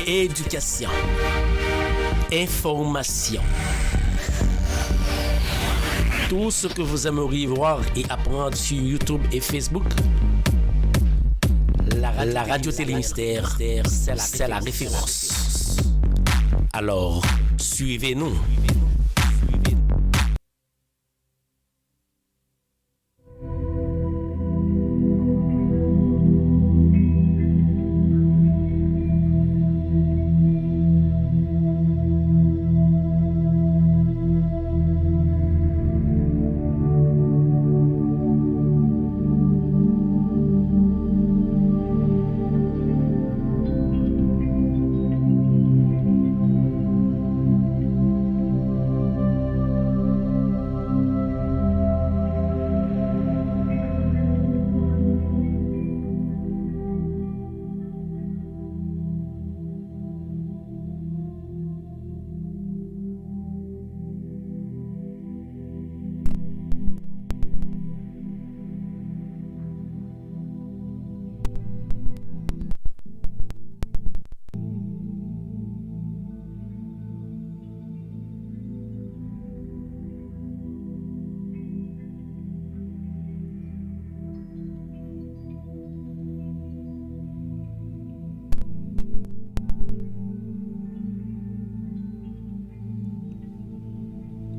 Éducation. Information. Tout ce que vous aimeriez voir et apprendre sur YouTube et Facebook, la radio Télémystère, c'est la référence. Alors, suivez-nous.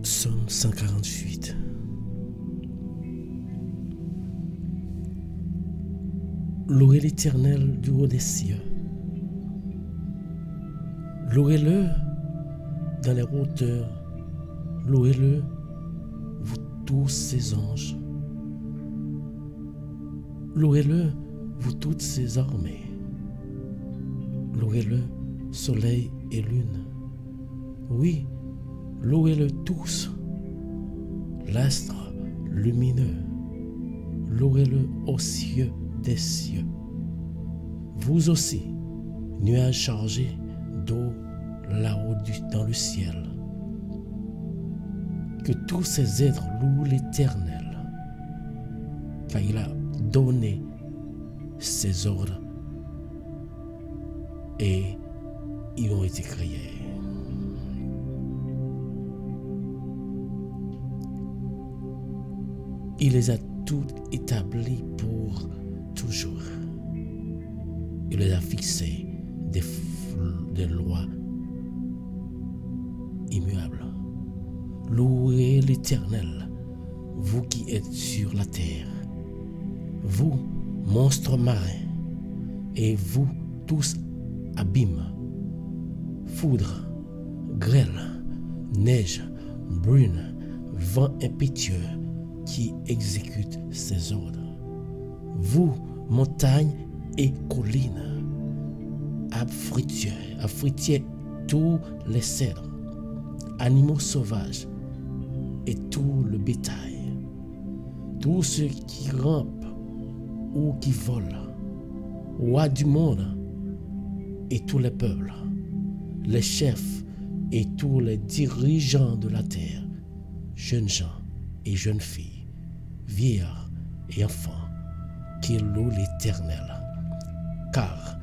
Psaume 148. Louez l'Éternel du haut des cieux. Louez-le dans les hauteurs. Louez-le, vous tous ses anges. Louez-le, vous toutes ses armées. Louez-le, soleil et lune. Oui, louez-le tous, l'astre lumineux. Louez-le aux cieux des cieux. Vous aussi, nuages chargés d'eau là-haut dans le ciel. Que tous ces êtres louent l'Éternel, car il a donné ses ordres et ils ont été créés. Il les a toutes établies pour toujours. Il les a fixées des lois immuables. Louez l'Éternel, vous qui êtes sur la terre, vous, monstres marins, et vous tous abîmes, foudre, grêle, neige, brune, vent impétueux qui exécute ses ordres. Vous, montagnes et collines, arbres fruitiers, tous les cèdres, animaux sauvages et tout le bétail, tous ceux qui rampent ou qui volent, rois du monde et tous les peuples, les chefs et tous les dirigeants de la terre, jeunes gens et jeunes filles, vieillards et enfants, qui louent l'Éternel, car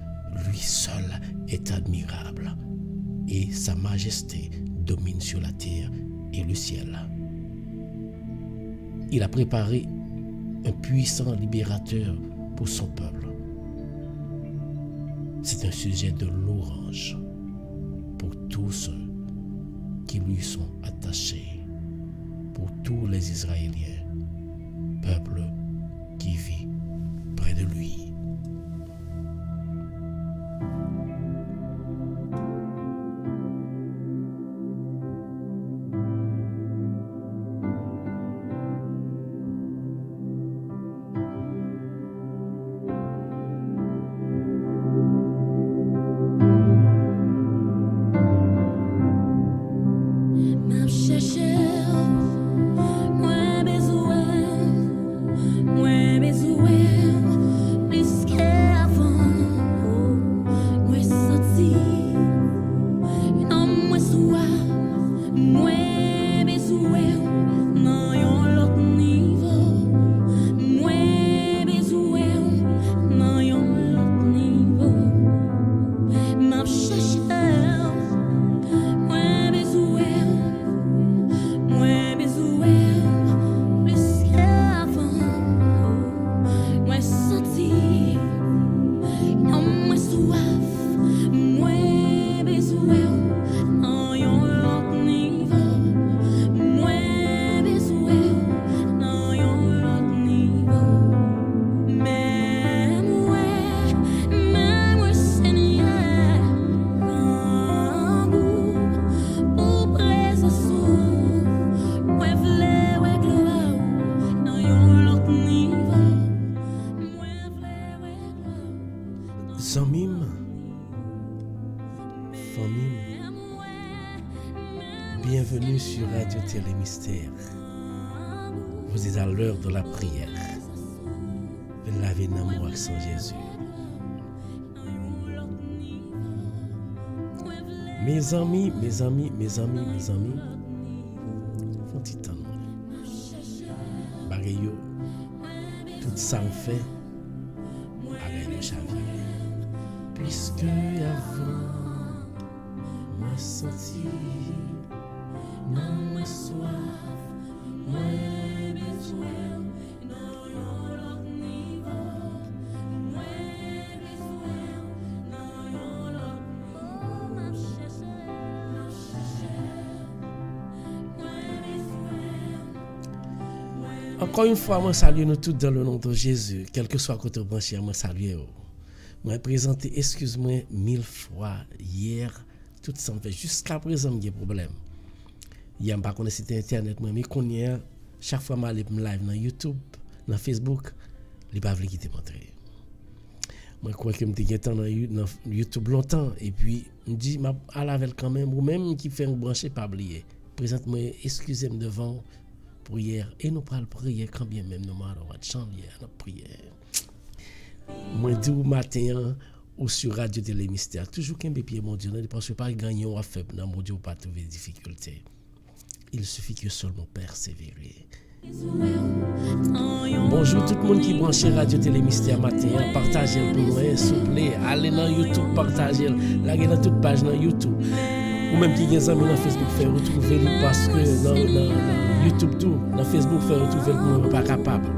lui seul est admirable et sa majesté domine sur la terre et le ciel. Il a préparé un puissant libérateur pour son peuple. C'est un sujet de louange pour tous ceux qui lui sont attachés, pour tous les Israéliens, peuple qui vit près de lui. Mueve Zamim, famille, bienvenue sur Radio Télé Mystère. Vous êtes à l'heure de la prière. Lavez l'amour avec son Jésus. Mes amis, font petit temps. Bagayo, tout ça me fait, bagayo chavier. Puisque avant, moi senti, moi soif, moi besoin. Encore une fois, moi salue nous tous dans le nom de Jésus. Quel que soit côté branché, moi salue. Moi présenté, excuse-moi, 1000 fois hier, tout ça me fait. Jusqu'à présent, il y a des problèmes. Il y a pas connaître site internet, mais connais chaque fois que je live dans YouTube, dans Facebook, il pas quitter montrer. Moi crois que me t'ai temps dans YouTube longtemps et puis me dit à la veille quand même ou même qui fait un branché pas oublier. Présente-moi, excusez-moi devant prière et nous parlons prière quand bien même nous marrons chanter la prière. Moi dis au matin ou sur Radio Télé Mystère toujours qu'un pied mon Dieu parce que pas gagner ou faible dans mon Dieu pas trouver difficulté. Il suffit que seulement persévérer. Bonjour tout le monde qui branche Radio Télé Mystère matin, partagez pour moi s'il vous plaît, allez dans YouTube partagez, lagez dans toute page dans YouTube. Ou même qui des amis dans Facebook faire retrouver parce que dans YouTube tout, dans Facebook faire retrouver moi pas capable.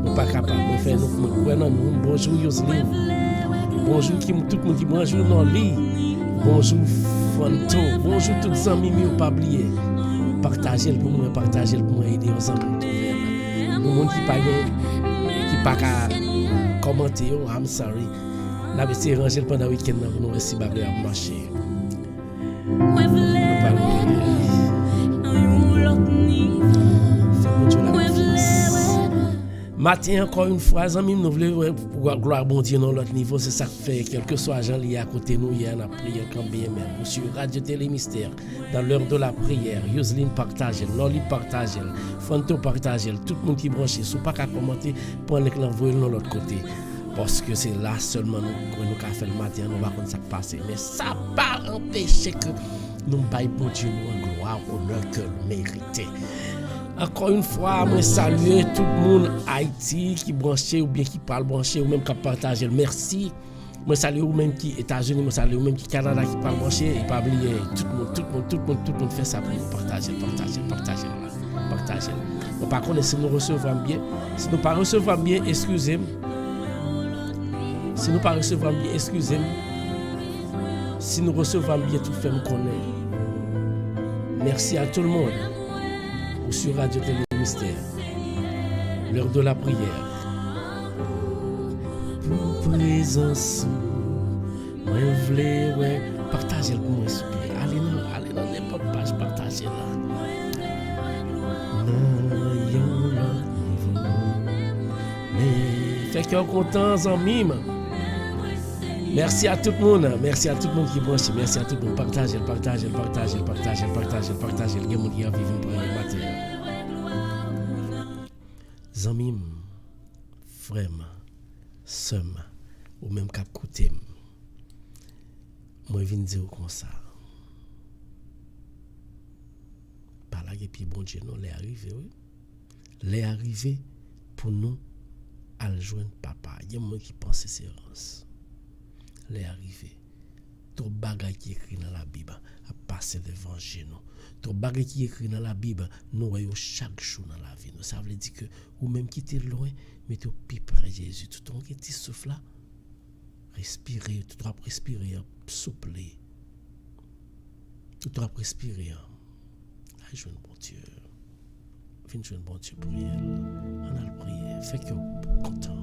Moi pas capable, moi faire nous bonjour Yosline. Bonjour tout le monde qui branche dans lit. Bonjour Fanto, bonjour tous les amis mi pas oublier. Partagez pour moi, aider aux amis trouver. Pour monde qui pas commenter, I'm sorry. Là c'est ranger pendant le week-end pour nous réussir à marcher. Matin encore une fois, amis, nous voulons gloire bon Dieu dans l'autre niveau, c'est ça que fait, quel que soit gens liés à côté nous, il y a la prière quand bien même. Sur Radio Télé Mystère, dans l'heure de la prière, Yosline partage, Loli partage, Fanto partage, tout le monde qui branche, si pas qu'à commenter, pour l'envoyer de l'autre côté. Parce que c'est là seulement nous avons fait le matin, nous va connaître ça qui passe. Mais ça pas empêcher que nous baillons pour Dieu nous en gloire, honneur que nous méritons. Encore une fois, moi saluer tout le monde Haïti qui branché ou bien qui parle branché ou même qui partage. Merci. Moi saluer ou même qui États-Unis, moi saluer ou même qui Canada qui parle branché et pas oublier tout le monde fait ça pour nous partager. Mais par contre, si nous recevons bien, si nous pas recevons bien, excusez-moi. Si nous pas recevons bien, excusez-moi. Si nous recevons bien, tout fait me connaître. Merci à tout le monde. Ou sur Radio Télé Mystère. L'heure de la prière. Pour présence, moi voulais partagez le pour moi s'il vous plaît. Allez dans n'importe page, partagez là. Mais fait qu'on content en mime. Merci à tout le monde qui branche, merci à tout le monde. Partagez. Le monde qui a vécu pour le matin. Zamim, frère, sœur, ou même cap côté. Moi viens dire comme ça. Par là et puis bon Dieu nous l'est arrivé, oui. L'est arrivé pour nous à le joindre papa. Il y a moi qui pense c'est séance. L'est arrivé. Tout bagage qui écrit dans la Bible a passé devant nous. Tout bagage qui écrit dans la Bible nous voyons chaque jour dans la vie. Ça veut dire que ou même qui t'es loin mais tu plus près de Jésus. Tout ton petit souffle là. Respirer, tu dois respirer, souffler. Tu dois respirer. Allez jouer bon Dieu. Viens jouer bon Dieu pour elle. On a le prière. Fait que content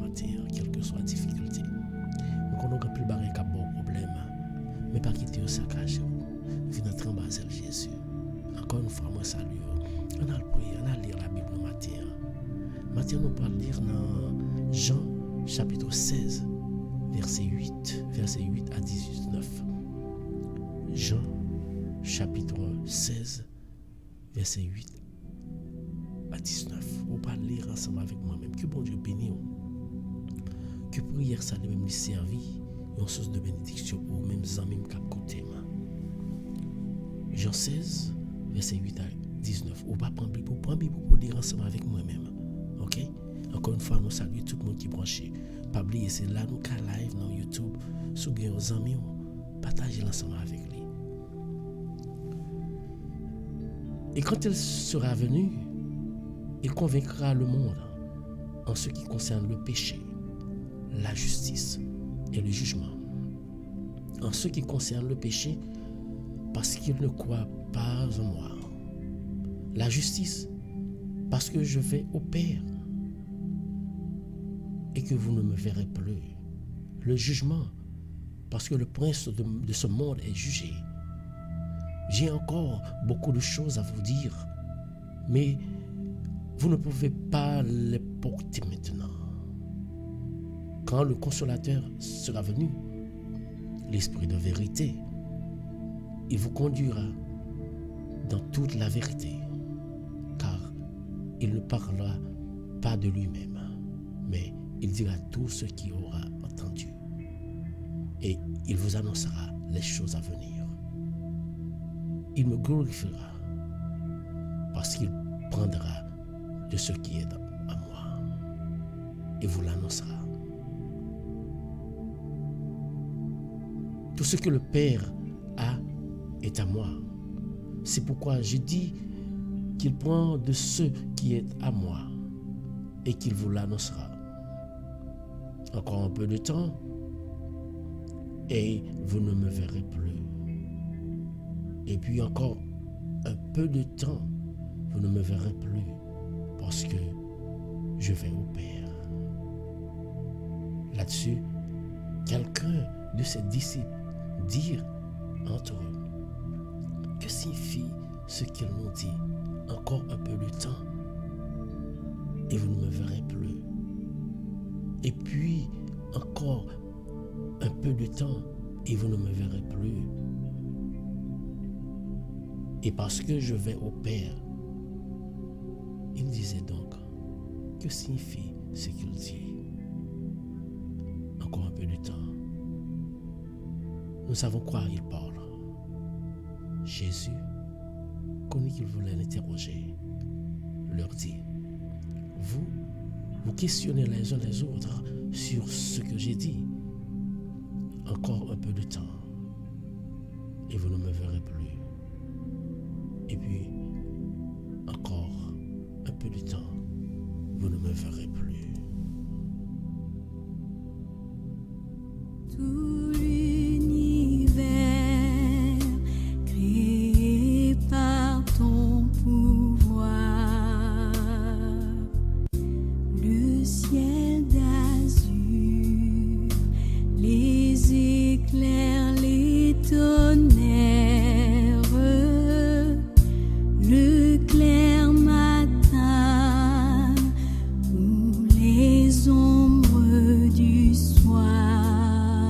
matin, quelle que soit la difficulté. On a plus barré qu'à bon problème, mais pas quitter au saccage. Viens entrer en bas de Jésus. Encore une fois, moi salue. On a le prière, on a lire la Bible le matin. Matin, nous allons lire dans Jean chapitre 16, verset 8 à 19. Jean, chapitre 16, verset 8 à 19. On va lire ensemble avec moi-même. Que bon Dieu bénisse. Que prière ça même lui servir une source de bénédiction aux mêmes amis qui côté. Jean 16, verset 8 à 19. On va prendre Bible pour lire ensemble avec moi-même. OK? Encore une fois, nous saluons tout le monde qui est branché. Pas oublier, c'est là nous ca live dans YouTube. Si vous avez des amis, partagez l'ensemble avec lui. Et quand il sera venu, il convaincra le monde en ce qui concerne le péché, la justice et le jugement. En ce qui concerne le péché, parce qu'il ne croit pas en moi. La justice, parce que je vais au Père et que vous ne me verrez plus. Le jugement, parce que le prince de ce monde est jugé. J'ai encore beaucoup de choses à vous dire, mais vous ne pouvez pas les porter maintenant. Quand le consolateur sera venu, l'esprit de vérité, il vous conduira dans toute la vérité, car il ne parlera pas de lui-même, mais il dira tout ce qu'il aura entendu, et il vous annoncera les choses à venir. Il me glorifiera, parce qu'il prendra de ce qui est à moi, et vous l'annoncera. Tout ce que le Père a est à moi. C'est pourquoi j'ai dit qu'il prend de ce qui est à moi et qu'il vous l'annoncera. Encore un peu de temps et vous ne me verrez plus. Et puis encore un peu de temps, vous ne me verrez plus parce que je vais au Père. Là-dessus, quelqu'un de ses disciples dit entre eux: que signifie ce qu'il nous dit? Encore un peu de temps et vous ne me verrez plus. Et puis encore un peu de temps et vous ne me verrez plus. Et parce que je vais au Père, il disait donc: que signifie ce qu'il dit? Encore un peu de temps. Nous savons quoi il parle. Jésus, connaît qu'il voulait l'interroger, leur dit: vous questionnez les uns les autres sur ce que j'ai dit. Encore un peu de temps et vous ne me verrez plus. Et puis encore un peu de temps, vous ne me verrez plus. Tout l'univers créé par ton pouvoir, le ciel d'azur, les éclairs, les tonnerres, le clair matin ou les ombres du soir.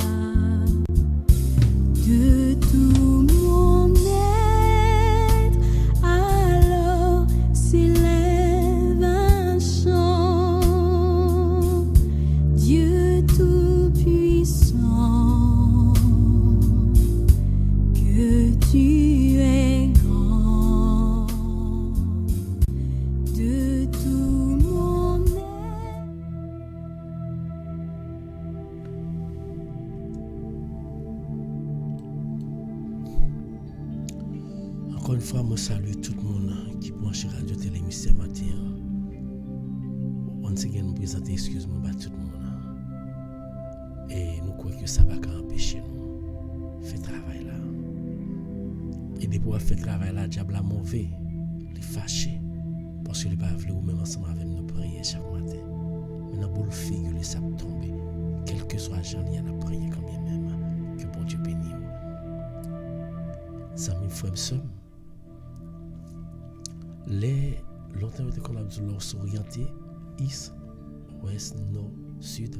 De tout mon être, alors s'élève un chant. Dieu tout-puissant, que tu es grand. De tout mon être. Encore une fois, je salue tout le monde qui branche Radio Télé Mystère Matin. Once again, nous présentons excuse-moi à tout le monde. Et nous croyons que ça ne va pas empêcher nous de faire travail là. Et depuis qu'on fait travail là, le diable est mauvais, il est fâché. Parce qu'il ne va pas voulu ou même ensemble avec nous prier chaque matin. Mais dans le boule figure, ça va tomber. Quel que soit le genre, il y a la prière quand même. Que bon Dieu bénisse. Ça me frère somme. Les longtemps qu'on a dit l'or s'orienter, est, ouest, nord, sud,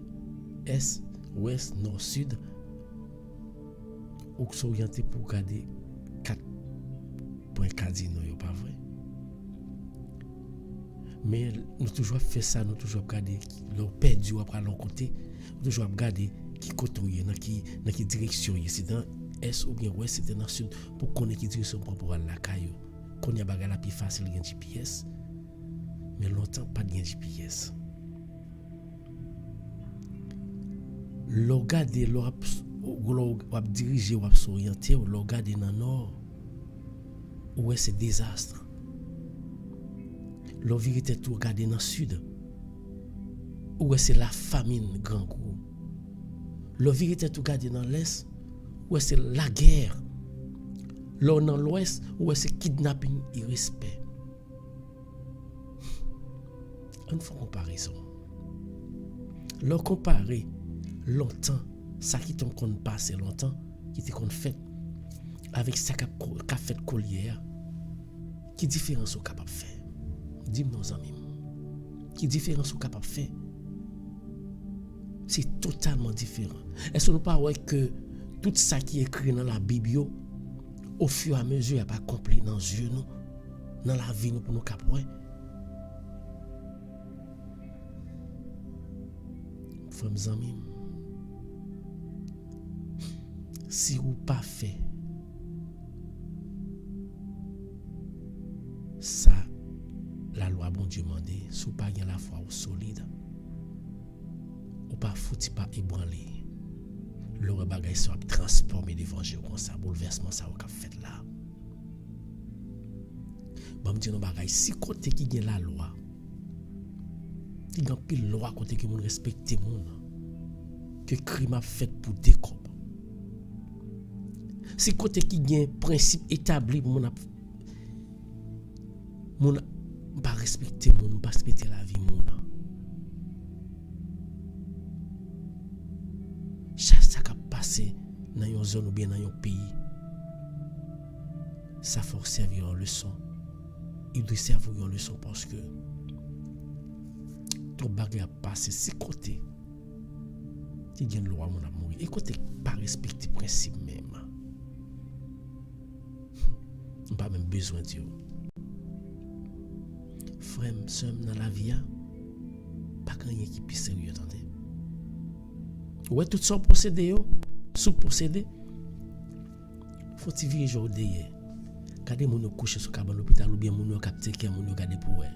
est, ouest, nord, sud, ou s'orienter pour garder 4 points cardinaux, pas vrai? Mais nous toujours fait ça, nous toujours regarder leur perdu après l'autre côté, nous toujours regarder qui côté dans qui direction c'est dans est ou bien ouest, c'est dans sud pour connaître qui direction pour aller la caillou. Qu'on y a bagarre la plus facile gain GPS. Mais longtemps pas de GPS. Le regarder le diriger ou s'orienter, le regarder dans nord où c'est désastre. Le vérité tout regarder dans sud où c'est la famine grand coup. Le vérité tout regarder dans l'est où c'est la guerre. Là dans l'ouest où c'est kidnapping et respect. On fait comparaison. Là comparer longtemps ça qui t'ont qu'on passé longtemps qui t'est qu'on fait avec ça qu'a fait collier qui différence au capable faire. Dis-moi nos amis. Qui différence au capable faire? C'est totalement différent. Est-ce que nous pas voir que tout ça qui est écrit dans la Bible au fur et à mesure n'a pas accompli dans les yeux nous, dans la vie nous pour nous capter? Frères amis, si vous pas fait ça, la loi bon Dieu mandé, si vous pas gain la foi solide, ou pas fouti pas ébranler, le bagay soit transformé l'évangile comme ça, bouleversement ça ou qu'a fait là. Bon dire nos bagay si côté qui gagne la loi, qui gagne pile loi côté que moun respecte moun, que crime a fait pour découper. Si côté qui gagne principe établi moun pas respecter moun, pas respecter la vie moun. Chaque ça qui passé dans une zone ou bien dans un pays, ça faut servir en leçon. Il doit servir en leçon parce que tout bagage a passé si côté qui gagne loi moun a mourir et côté pas respecter principe même. On pas même besoin de Dieu. Frère, sœur, dans la vie, pas rien qui puisse sérieux, attendez. Ouais, tout ça procédé, sous procédé. Faut-il vivre aujourd'hui? Regardez mon coucher sur cabane l'hôpital ou bien mon capté qui mon regarder pour elle.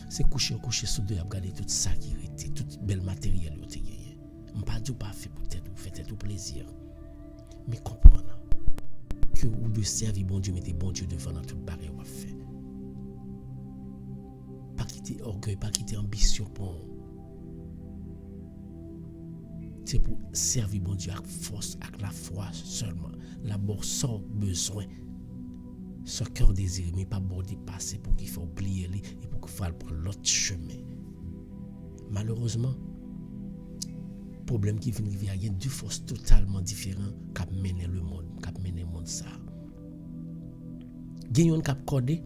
C'est coucher sous deux, regarder tout ça qui était, tout bel matériel yo te gagné. On pas dit pas fait pour tête ou fait tout plaisir. Mais comprendre que ou de servir bon Dieu, mettez bon Dieu devant dans toute barrière ou fait. Pas quitter orgueil, pas quitter ambition pour. C'est pour servir bon Dieu avec force, avec la foi seulement. D'abord sans besoin. Ce cœur désiré, mais pas bon dépasser pour qu'il faut oublier lui et pour qu'il faut prendre l'autre chemin. Malheureusement, problème qui vient arriver, il y a deux forces totalement différentes qui mènent le monde, qui mènent le monde ça. Il y a un qui codé,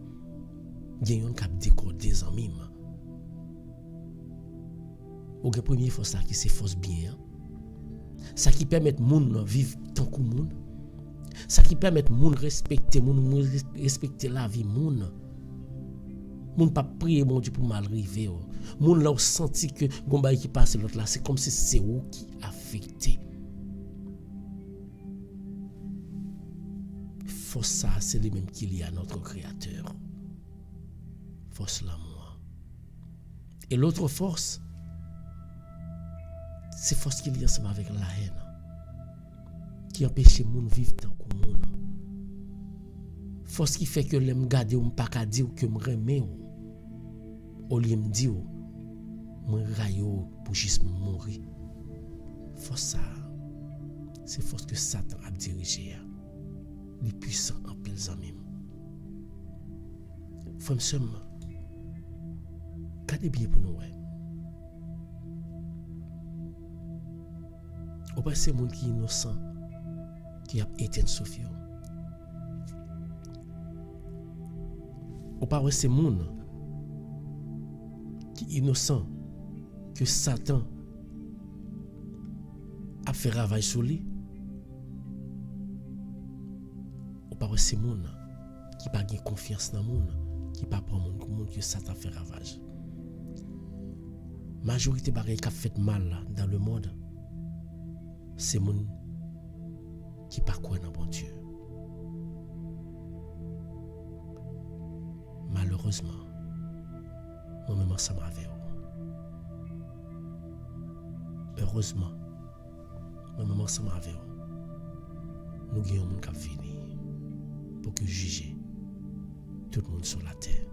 il y a un qui décodé en mime. Ou la première force qui c'est force bien. Ça qui permet moun vivre tant que moun. Ça qui permet moun respecter la vie moun. Moun pas prier mon Dieu pour mal arriver. Moun là senti que gomba qui passe l'autre là, c'est comme si c'est où qui affecté. Force ça, c'est le même qu'il y a notre créateur. Force l'amour. Et l'autre force, c'est force qu'il y a ensemble avec la haine. Qui empêche moun vivre tant que moun. Force qui fait que l'aime garder ou pas qu'à dire que me remet ou. Au lieu me dire moi rayo pour juste mourir. Force ça, c'est force que Satan a dirigé. Les puissants en pile amis. Femme seulement. Gardez bien pour nous. Ou pas c'est monde qui est innocent qui a éteint Sophie. Ou pas c'est monde qui est innocent que Satan a fait ravage sur lui. Ou pas c'est monde qui pas gain confiance dans monde, qui pas prend monde que ça t'a fait ravage. Majorité bagaille qui a fait mal là, dans le monde, c'est monde qui pas croit dans bon Dieu. Malheureusement, moi-même ensemble avec vous. Heureusement, moi-même ensemble avec vous, nous avons un monde qui a fini pour que juger tout le monde sur la terre.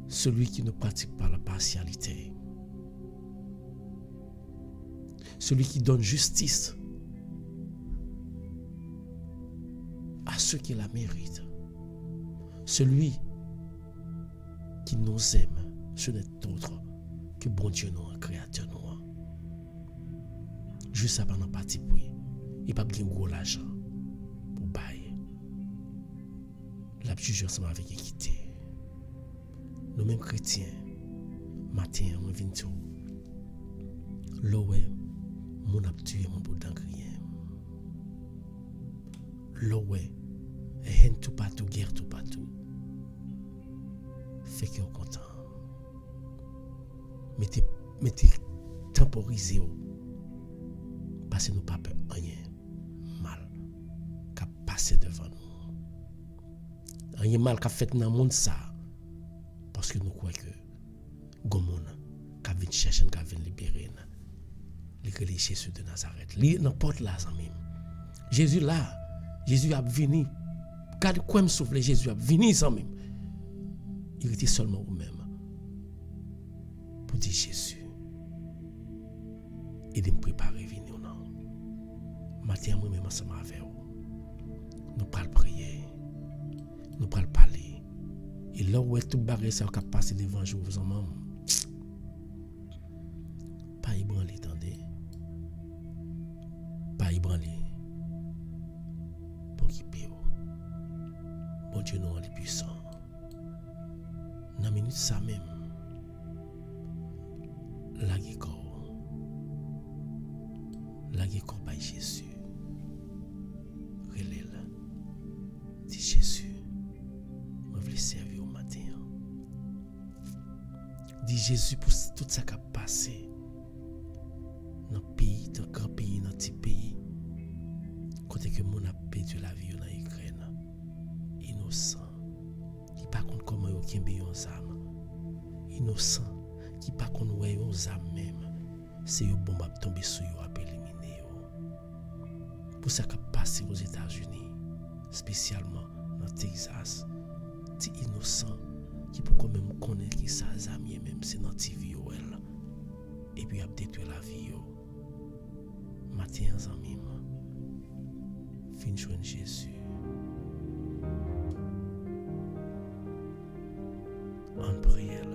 Celui qui ne pratique pas la partialité, celui qui donne justice à ceux qui la méritent, celui qui nous aime, ce n'est autre que bon Dieu nous, un créateur nous. Juste avant la partie pour lui, il n'y a pas de gros l'argent pour bailler. La juge ensemble avec équité. Nous mêmes chrétiens, matin, on vient tout. L'eau mon a tué mon bout d'angrien. L'eau haine tout partout, guerre tout partout. Fait que vous content. Mettez temporisez parce que nous pas peur rien mal qu'a passé devant nous. Rien mal qu'a fait dans le monde ça parce que nous croyons que Gomon qu'a vient chercher qu'a vient libérer les Jésus de Nazareth. Li n'importe là même. Jésus là, Jésus a venu. Quand quoi me souffle Jésus a venu sans même. Il était seulement vous-même pour dire Jésus. Et de me préparer à venir. Matin, moi-même, ensemble avec vous. Nous parlons prier. Nous parlons parler. Et là où est tout barré, ça va passer devant vous en maman. Pas ébranler, attendez. Pas ébranler. Pour qu'il paye. Bon Dieu, nous, on est puissant. Dans la minute, ça même. La guécor par Jésus. Relève. Dis Jésus, je veux servir au matin. Dis Jésus pour tout ça qui a passé dans le pays, dans le grand pays, dans le petit pays. Côté que mon a perdu la vie dans l'Ukraine. Innocent. Qui ne pas compte comment il y a un âme. Innocent. Qui ne pas compte où il y a un âme même. C'est une bombe qui tombe sur eux et éliminé. Pour ça qui a passé aux États-Unis, spécialement dans Texas, c'est innocent qui peut quand même connaître qui ça amis même c'est dans TV et puis a détruit la vie. Matin en amis, fin joindre Jésus. En prière.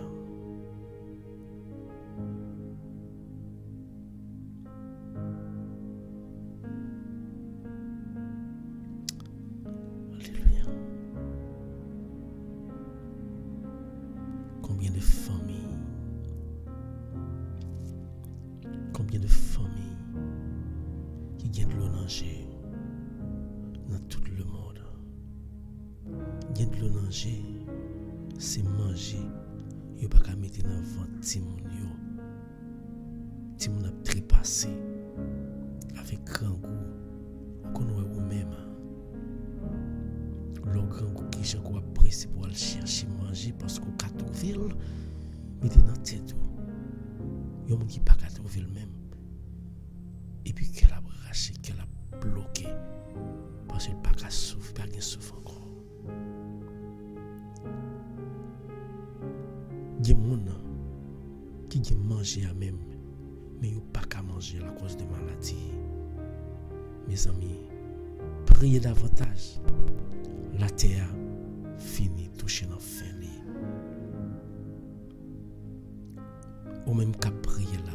Combien de familles qui gagnent de l'eau nager dans tout le monde. Gagnent de l'eau nager, c'est manger. Yo pas qu'à mettre dans le ventre Timoun yo. Timoun a trépassé avec grand goût. Qu'on voit vous-même. Le grand goût qui j'ai quoi pressé pour aller chercher manger parce qu'on a trouvé mettez dans tête. Yo moun qui pas qu'à trouver le même. Et puis qu'elle a braché, qu'elle a bloqué parce qu'il pas qu'à souffrir, pas qu'à souffrir encore. Il y a des gens qui mangent à même, mais ils n'ont pas qu'à manger à cause de maladies. Mes amis, priez davantage. La terre finit toucher dans fin. Ou même qu'à prier là.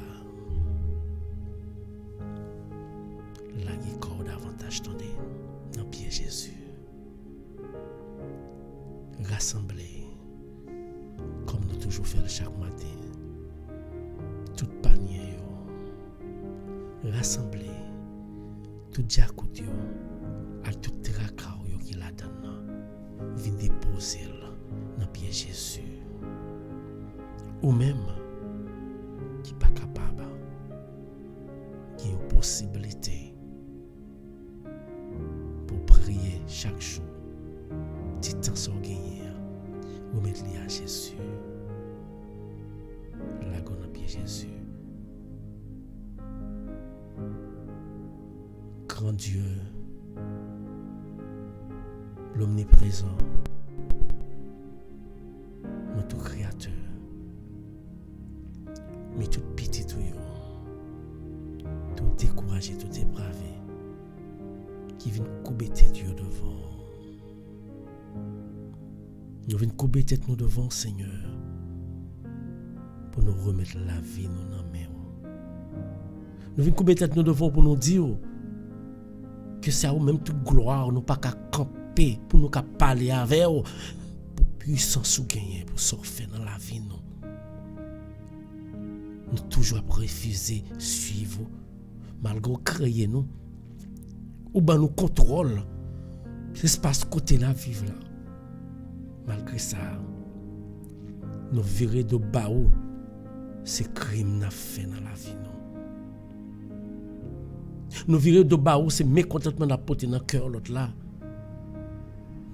La guécor davantage tendez dans pied Jésus. Rassemblés comme nous toujours fait chaque matin. Tout panier, rassembler, tout diacoute, à tout tracao qui la donne, vient déposer dans pied Jésus. Ou même, qui pas capable, qui a une possibilité pour prier chaque jour, petit temps sans gagner, vous mettez à Jésus. La gonne à pied Jésus. Grand Dieu, l'omniprésent, notre Créateur, mais tout petit tout découragé, tout dépravé, qui vient couper tête devant. Nous venons couper tête nous devant, Seigneur, pour nous remettre la vie nous dans main. Nous venons couper tête nous devant pour nous dire que c'est à vous même toute gloire, nous pas qu'à camper, pour nous qu'à parler avec vous, pour puissance ou gagner, pour sortir dans la vie nous. Nous toujours refuser suivre, malgré créer nous, ou ben nous contrôle, l'espace côté la vivre là. Malgré ça, nous virer de bas où c'est crime n'a fait dans la vie nous. Nous virer de bas où c'est mécontentement n'a porté dans le cœur l'autre là.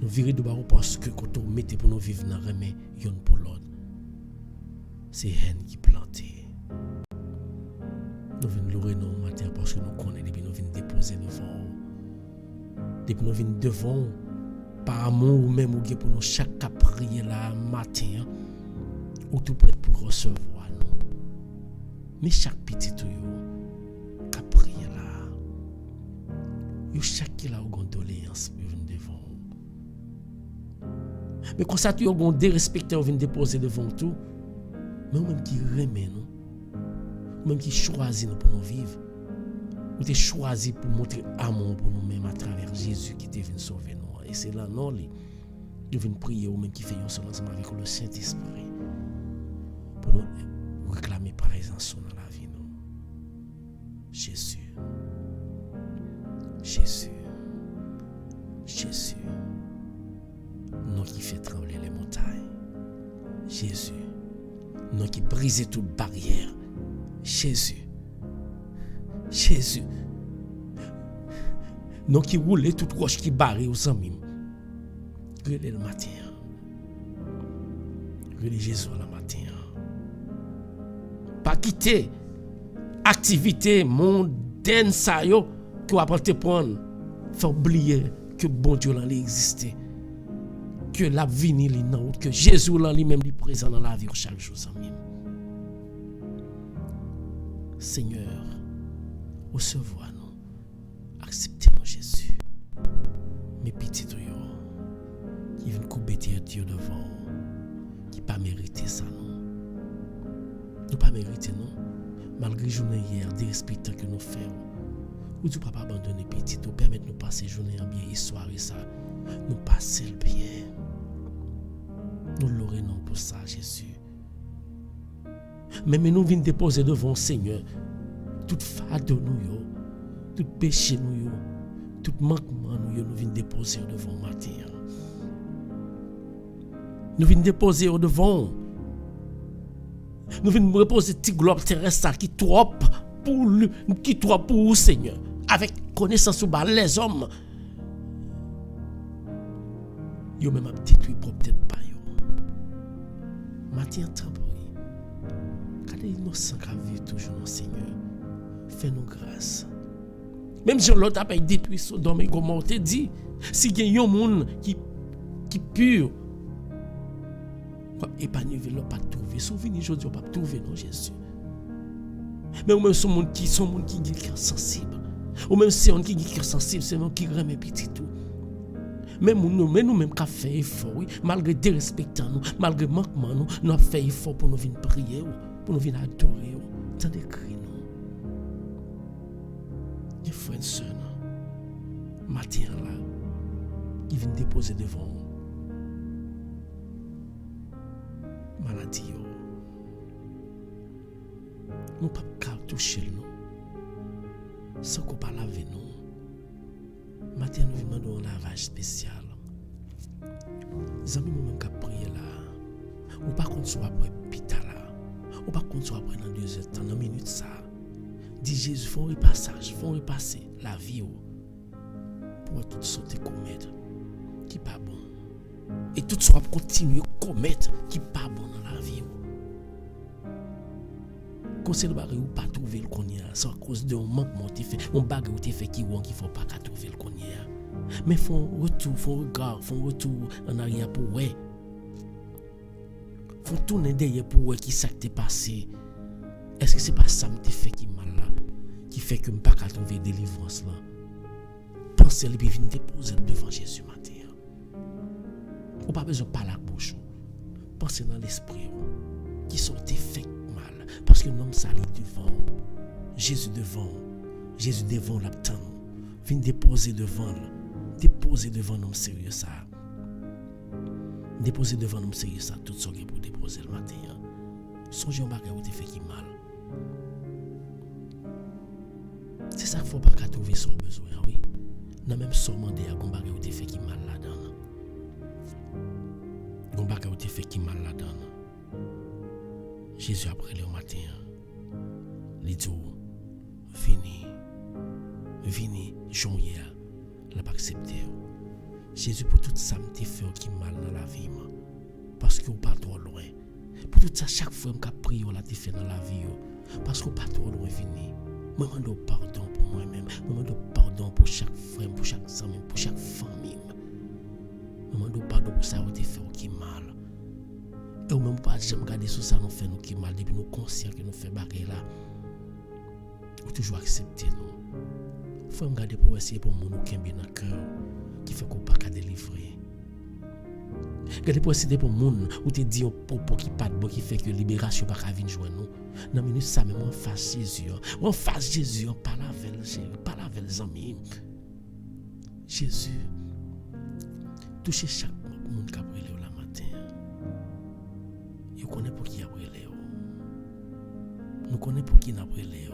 Nous virer de bas où parce que quand on mettait pour nous vivre dans remè yon pour l'autre. C'est haine qui planté. Nous venons louer nos matin parce que nous connaissons depuis nous venons déposer devant. Depuis nous venons devant par amour ou même ou pour nous chaque prier là matin ou tout prêt pour recevoir nous. Mais chaque petit tout yo prier là. Yo chaque qui la ou condoléance vient devant. Mais quand ça tu yo gon dérespecter ou vient déposer devant tout. Mais ou même qui remet nous. Ou même qui choisit nous pour nous vivre. Ou t'es choisi pour montrer amour pour nous-mêmes à travers Jésus qui t'est venu sauver nous. Et c'est là, non, nous venons prier ou même qui fait un seul ensemble avec le Saint-Esprit pour nous réclamer présence dans la vie. Nous. Jésus. Jésus. Jésus. Nous qui fait trembler les montagnes. Jésus. Nous qui brise toute barrière. Jésus. Jésus. Nous qui roule toute roche qui barre aux amis. Relais le matin. Relais Jésus le matin. Pas quitter activité mondaine ça yo que va te prendre. Faut oublier que bon Dieu là existe. Que la vie ni li nan que Jésus là lui même est présent dans la vie chaque jour amis. Seigneur, recevoir nous. Acceptez-nous Jésus. Mes petits tuyaux qui viennent couper Dieu devant, qui pas mérité ça nous. Nous pas mérité non. Malgré journée hier, des respectants que nous faisons. Ou tu ne peux pas abandonner petit, ou permettre nous passer journée en bien et soirée ça. Nous passer le bien. Nous l'aurons non pour ça Jésus. Mais nous venons déposer devant le Seigneur toute fade de nous, tout péché nous, tout manquement nous venons déposer devant le matin. Nous venons déposer devant. Nous venons reposer petit globe terrestre qui trop pour lui, qui trop pour le Seigneur. Avec connaissance ou les hommes. Yo même a détruit peut-être pas yo. Matin temps pour car les innocents qui vivent toujours dans Seigneur. Fais-nous grâce. Même si l'autre a pas détruit Sodome et Gomorrhe, te dit si il y a un monde qui pur et pas ne pas trouver, souvenir aujourd'hui pas trouver non Jésus. Mais même son monde qui est cœur sensible. Ou même si on qui est cœur sensible, c'est nous qui remet petit tout. Mais nous même qu'a fait effort, oui, malgré dérespectant nous, malgré manquement nous, nous avons fait effort pour nous venir prier, pour nous venir adorer, tant d'écrire nous. Les frères et sœurs, matin là, qui viennent déposer devant nous. maladie yo. Nous pas qu'à toucher nous sans qu'on pas laver nous. Matin nous demandons un lavage spécial. Zami nous même qu'à prier là. Ou pas qu'on soit après pita là. Ou pas qu'on soit après dans 2 heures temps, dans minute ça. Dis Jésus, font repassage, font repasser la vie pour tout sauter commettre qui pas bon. Et tout soit continuer commettre qui pas bon dans la vie. Conseil de bagay ou pas trouver le konya, c'est à cause de un manquement t'es fait, un bagay ou t'es fait qui faut pas qu'à trouver le konya. Mais font retour, font regard, font retour en arrière pour ouais. Faut tourner derrière pour ouais qui ça t'est passé. Est-ce que c'est pas ça m'te fait qui mal là, qui fait que m'pas qu'à trouver délivrance là? Pensez et puis venez déposer devant Jésus matin. Ou pas besoin de parler à la bouche. Pensez dans l'esprit qui sont faits mal. Parce que l'homme s'allie devant. Jésus devant l'abtend. Viens déposer devant. Déposer devant l'homme sérieux ça. Déposer devant l'homme sérieux ça. Tout ce qui pour déposer le matin. Songez au bagage où tu fais qui mal. C'est ça qu'il ne faut pas qu'à trouver son besoin. Oui. Non, même son mandé à un bagage où tu fais qui mal là-dedans. Un bagage où tu fais qui mal là-dedans. Jésus après le matin, il dit, vini, journée, l'a pas accepté. Jésus pour tout ça me fait qui mal dans la vie, parce que vous pas trop loin. Pour tout ça, chaque fois que je prie, là, tu fais dans la vie, parce que vous pas trop loin, vini. Je demande pardon pour moi-même, je demande pardon pour chaque frère, pour chaque ami, pour chaque famille. Je demande pardon pour ça, vous fait qui mal. Et ou même pas jamais regarder sur ça nous fait nous qui mal depuis nous conscients que nous fait bagarre là. Ou toujours accepter nous. Faut me garder pour essayer pour mon aucun bien dans cœur qui fait qu'on pas qu'à délivrer. Garder pour essayer pour monde ou te dit pour qui pas de bon qui fait que libération pas venir joindre nous. Dans minute ça même en face Jésus. En face Jésus, on parle avec les amis. Jésus toucher chaque monde qui a brûlé la matin. Nous connaissons pour qui a brûlé. Nous connaissons pour qui n'a brûlé.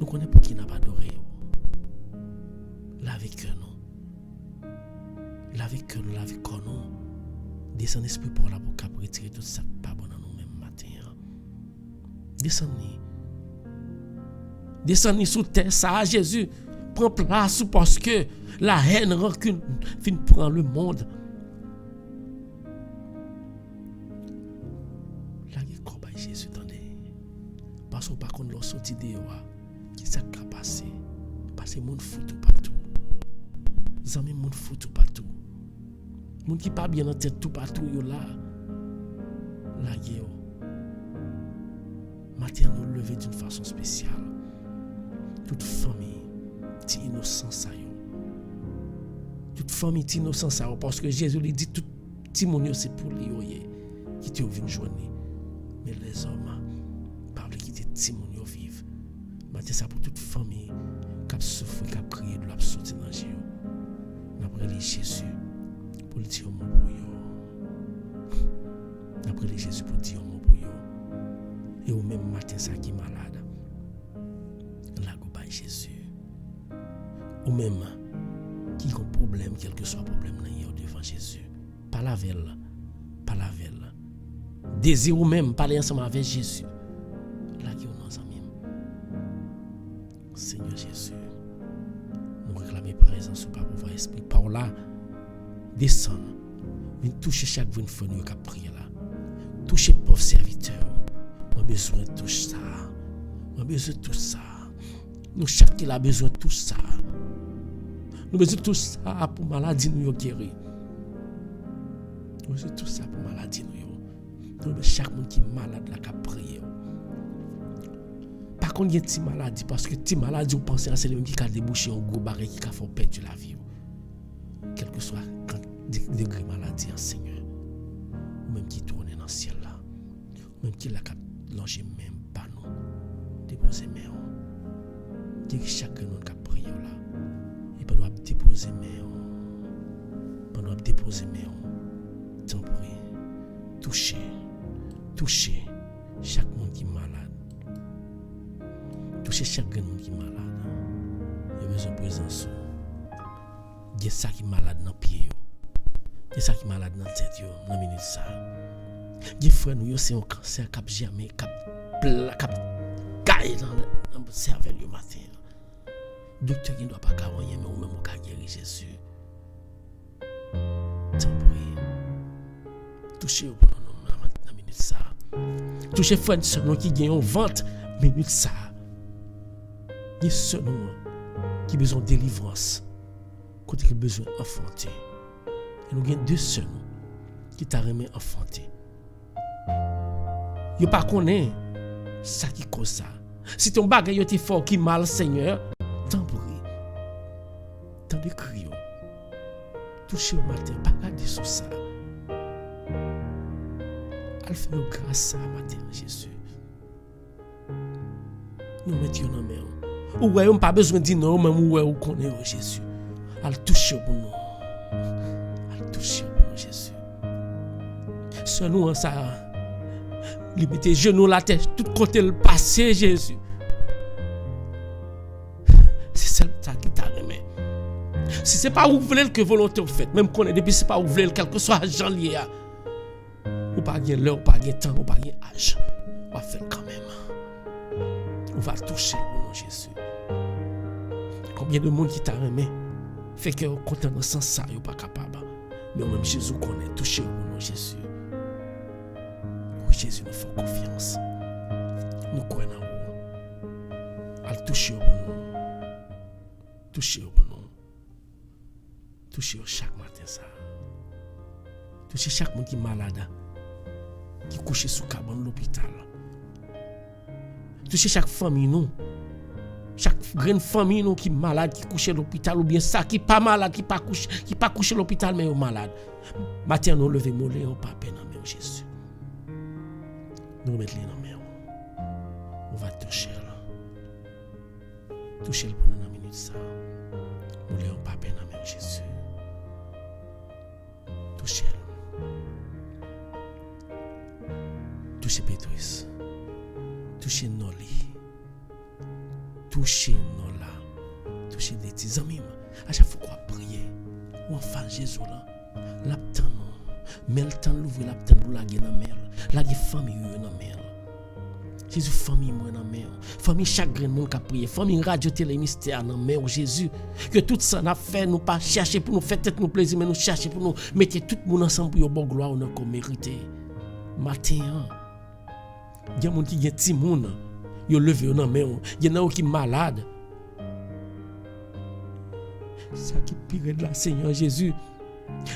Nous connaissons pour qui n'a pas adoré. Lavez cœur nous. Lavez cœur nous, lavez corps nous. Descendez esprit pour la pour cap retirer tout ça pas bon dans nous même matin. Descendez sous terre ça Jésus prend place parce que la haine rancune fin prend le monde. Jésus tendez. Parce que par contre l'on sorti de qui ça a passé. Parce que monde fout partout. Zami monde fout partout. Monde qui pas bien en tête tout partout yo là. La guerre. Matin nous lever d'une façon spéciale. Toute famille ti innocent ça yo. Toute famille ti innocent ça parce que Jésus lui dit tout petit monde c'est pour lui qui te vient joindre. Mais les hommes parlent qui étaient timons vivent. Maintenant, ça pour toute famille qui a souffert, qui a prié, de l'absorber dans Jésus. Nous avons Jésus pour le dire au mot pour eux. Nous avons Jésus pour dire au mot pour eux. Et au même matin, ça qui est malade. Là, nous avons Jésus. Ou même qui a un problème, quel que soit le problème, devant Jésus. Pas la veille. Désir ou même parler ensemble avec Jésus. Là qui est nos amis. Seigneur Jésus, nous réclamons présence ou pas pouvoir esprit. Par là, descend. Viens toucher chaque bonne fois qui a prié là. Toucher pauvre serviteur. On a besoin de tout ça. On a besoin de tout ça. Nous chaque qui a besoin de tout ça. Nous besoin de tout ça pour maladie nous guérir. Nous besoin de tout ça pour maladie nous. Chaque monde qui est malade là qui a prié. Par contre, il y a des maladies parce que des maladies, vous pensez à celles qui ont débouché en gros barré qui a fait perdre la vie. Quel que soit le degré de maladie, Seigneur. Ou même qui tourne dans le ciel là. Ou même qui l'a longé même pas nous. Déposer mes mains. Dis que chacun qui a prié là. Il doit déposer mes mains. Il doit déposer mes mains. T'en prie. Toucher. toucher chaque monde qui est malade. Toucher chaque monde qui est malade. Il y a besoin de présence. Il y a ça qui est malade dans le pied. Il y a ça qui est malade dans la tête. Dans la minute ça. Il y a frère nous, c'est un cancer qui a jamais, qui a gaillé dans le cerveau le matin. Docteur qui ne doit pas gagner, mais ou même au guérir Jésus. Tant pis. Touchez au bon nom dans la minute ça. Touchez frère nous qui gagne en vente minute ça. Il y a ceux nous qui ont besoin de délivrance. Côté qui besoin d'enfanter. Et nous avons deux sœurs qui t'a remis enfanter. Yo pas connaît ça qui cause ça. Si ton bagage yo t'es fort qui mal Seigneur, tant pis. Tant de crio. Touchez au matin, pas garder sur ça. Al fait grâce à matin Jésus. Nous mettons dans main. Ou ouais, on pas besoin de dire non, même ou ouais, on connaît Jésus. Al toucher pour nous. Al toucher pour nous Jésus. Soit nous en ça. Limiter genoux la tête, tout côté le passé Jésus. C'est ça qui t'a remis. Si c'est pas ouvrir que volonté vous faites, même qu'on est depuis c'est pas ouvrir quel que soit agent lié à ou pas gain l'heure, ou pas gain temps, ou pas gain âge, on va faire quand même. On va toucher le nom Jésus. Combien de monde qui t'a remis fait que content dans sens ça, vous pas capable. Mais même Jésus connaît toucher le nom Jésus. Jésus nous fait confiance. Nous croyons en vous. Al toucher au nous. Toucher au nous. Toucher chaque matin ça. Toucher chaque monde qui est malade. Qui couche sous cabane de l'hôpital. Toucher chaque famille nous. Chaque grande famille nous qui est malade, qui couche à l'hôpital, ou bien ça qui pas malade, qui pas couche à l'hôpital, mais est malade. Matin nous lever mollet, on pas peine en Jésus. Nous mettons les mains. On va toucher là. Toucher pour nous dans la minute ça. Nous ne pas peine dans même Jésus. Toucher. Toucher Pétrus. Toucher Noli. Toucher Nola. Toucher des petits amis. À chaque fois qu'on prier, on fait Jésus là. L'abtan non. Mais le temps l'ouvrir l'abtan pour la guerre dans la mer. La famille dans la mer. Jésus famille moi dans la mer. Famille chaque grain monde qui a prié. Famille radio télé mystère dans la mer Jésus. Que tout ça n'a fait nous pas chercher pour nous faire tête nous plaisir mais nous chercher pour nous mettre tout le monde ensemble pour bon gloire on a mérité. Matin. Il y a monde qui est petit monde. Yo levé dans la mer. Il y en a qui malade. Ça qui pire de la Seigneur Jésus.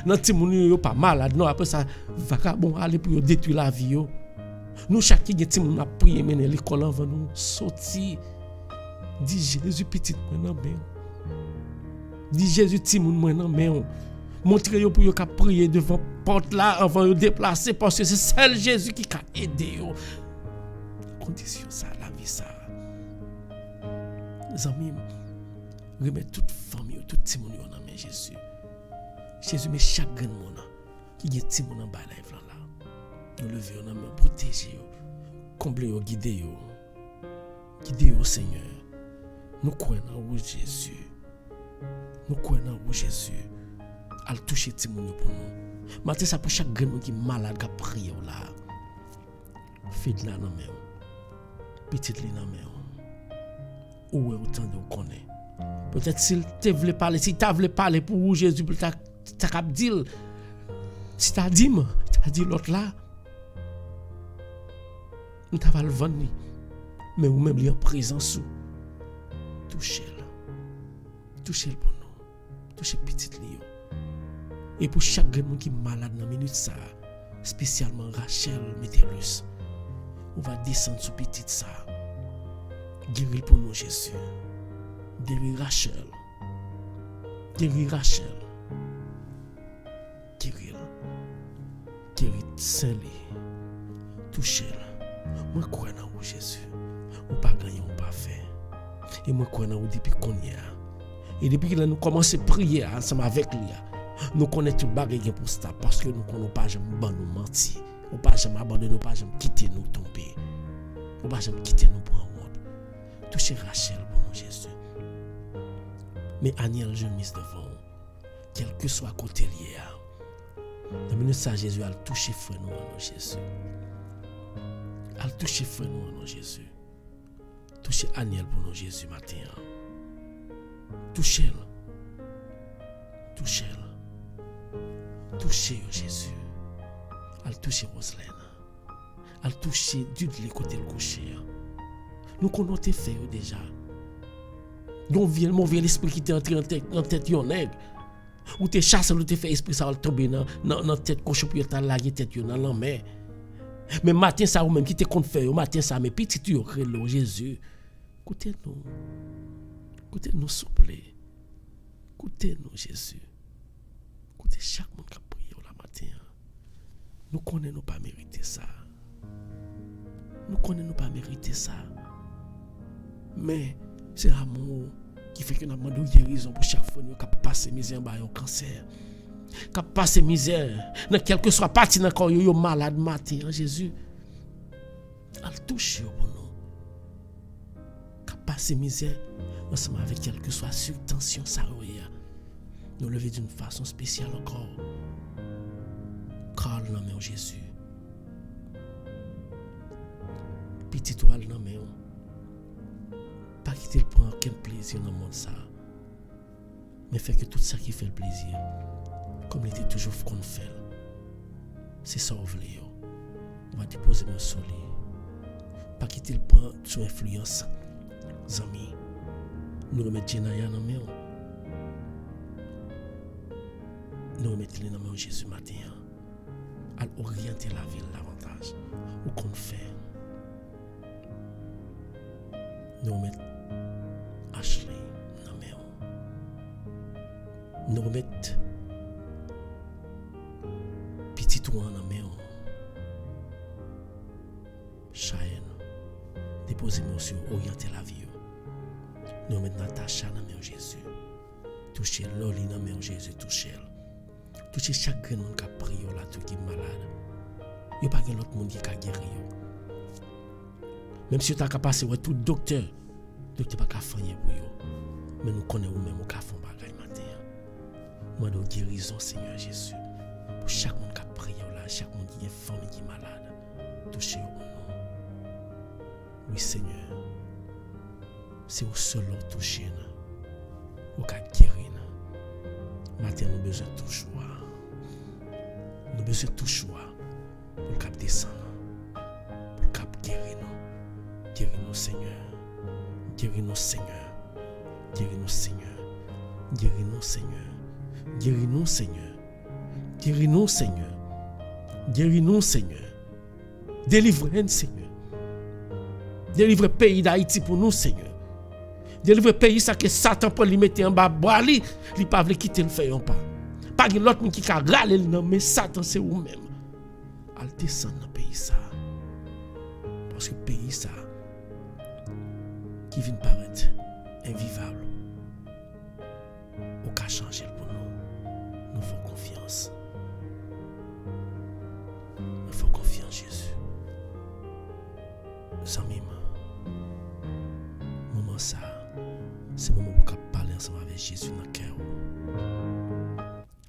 Nan ti moun yo pas malade non après ça vagabond aller pour détruire la vie yo. Nous chaque qui ti moun a prier mener l'école avant nous sorti. Dis Jésus petit moi nan main. Dis Jésus ti moun moi nan main. Montrer yo pour yo ka prier devant porte là avant yo déplacer parce que c'est seul Jésus qui ka aider yo. Condition ça la vie ça. Les amis remettre toute famille tout ti moun yo nan main Jésus. Jésus met chaque grand monde qui est petit monde en bas live là. Nous lever on main protéger, combler, guider au Seigneur. Nous croyons en vous Jésus. Nous croyons en vous Jésus. Al toucher petit monde pour nous. Matin ça pour chaque grand monde qui est malade qui prier là. Fid là dans main. Petite li dans main. Où est autant de connaît. Peut-être s'il te voulait parler, si tu voulais parler pour vous Jésus pour ta cap dire si tu as dit l'autre là nous t'avons le vendre mais ou même lui en présence touchez-le pour nous touchez petite Lio et pour chaque monde qui est malade dans minute ça spécialement Rachel Métellus on va descendre sur petite ça guérir pour nous Jésus guérir Rachel guérir Saint-Ly touchez-le moi crois dans vous Jésus ou pas gagner ou pas faire et moi crois dans vous depuis qu'on y a et depuis que nous commençons à prier ensemble avec lui nous connaissons tout bagage pour ça parce que nous connaissons pas jamais nous mentir Ou pas jamais abandonner, ou pas jamais quitter nous tomber. Ou pas jamais quitter nous pour un monde. Touchez Rachel pour nous, Jésus. Mais Aniel, je mise devant. Quel que soit côté lié. Dans minute ça, Jésus a touché frère nous, Jésus. A touché frère nous, Jésus. Touchez Aniel pour nous, Jésus, matin. Touchez-le. Touchez-le. Touchez Jésus. Al toucher Roselaine. Al toucher du côté le coucher. Nous connaissons fait déjà. Mon vieux l'esprit qui t'est entré en tête yon nèg. Ou t'es chassé ou t'es fait esprit ça va tomber dans tête cochon pour t'as laguer tête yon dans la main. Mais matin ça ou même qui t'es compte faire matin ça mais petit tu crée le Jésus. Écoutez-nous. Écoutez-nous s'il vous plaît. Écoutez-nous Jésus. Écoutez chaque monde qui a prié la matin. Nous connaissons pas mériter ça. Nous connaissons pas mériter ça. Mais c'est l'amour qui fait que nous avons une guérison pour chaque fois qui passe misère dans un cancer. Qui passe misère dans quel que soit partie dans corps yo malade matin Jésus. Elle touche pour nous. Qui passe misère ensemble avec quel que soit subtension ça nous lever d'une façon spéciale encore. Car le nom de Jésus. Petit toile le nom. Pas quitter le prendre aucun plaisir dans le monde ça. Mais fait que tout ça qui fait le plaisir. Comme il était toujours qu'on fait. C'est ça qu'on veut. On va déposer mon soleil. Pas quitter le prendre sous influence. Amis. Nous remettons Jenaya dans le nom. Nous remettons les noms de Jésus matin. À orienter la ville davantage. Ou qu'on fait. Nous remettons Ashley dans le nom. Nous remettons Petit Ouan dans le nom. Cheyenne. Déposez-moi sur orienter la vie. Nous remettons Natacha dans le nom de Jésus. Touchez Loli dans le nom de Jésus. Touchez-le. Touchez chaque monde qui a prié là, tout qui est malade. Il n'y a pas d'autre monde qui a guéri. Même si tu as passé tout docteur pas qu'à faire pour eux. Mais nous connaissons même qu'à faire bagaille matin. Moi de guérison Seigneur Jésus. Pour chaque monde qui a prié là, chaque monde qui est famille qui est malade. Touchez au nom. Oui Seigneur. C'est au seul toucher nous. Au cas guérir. Matin nous besoin de tout choix. Nous besoin de tout choix pour le cap descendre, pour le cap guérir nous. Guérir nous Seigneur. Guérir nous Seigneur. Guérir nous Seigneur. Guérir nous Seigneur. Guérir nous Seigneur. Guérir nous Seigneur. Guérir nous Seigneur. Délivrez-nous Seigneur. Délivrez le pays d'Haïti pour nous Seigneur. Délivrez le pays ça que Satan peut lui mettre en bas bois li pas veut quitter le faire pas. Pas que l'autre qui a râler non mais Satan c'est vous même. Al descend dans pays ça. Parce que pays ça qui vient paraître invivable. Au cas changer pour nous. Nous faisons confiance. Nous faisons confiance Jésus. Samim. Moment ça, c'est le moment pour parler ensemble avec Jésus dans le cœur.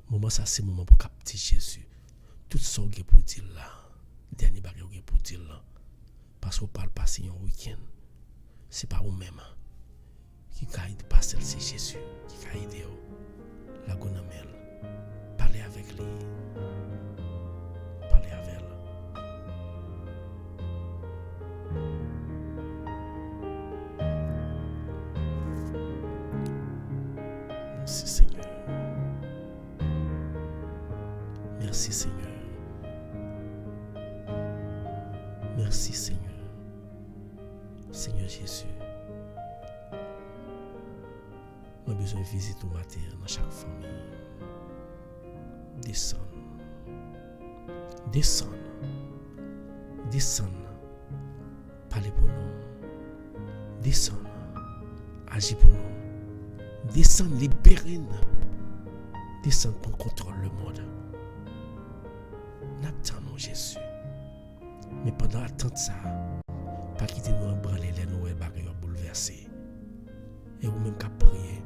Moment ça, c'est le moment pour capter Jésus. Tout ça que pour dire là, dernier bagage pour dire là, parce qu'on parle passer un week-end, c'est pas vous-même qui a aidé passer, c'est Jésus qui a aidé. La gonamel, parlez avec lui, parlez avec elle. Merci Seigneur. Merci Seigneur. Merci Seigneur. Seigneur Jésus. Moi besoin de visiter au matin dans chaque famille. Descends. Descends. Descends. Parlez pour nous. Descends. Agis pour nous. Descends, libérez-nous. Descends pour contrôler le monde. N'attendons Jésus. Mais pendant l'attente ça, pas quitter nous embranler les Noël bagaille bouleversé. Et ou même qu'à prier.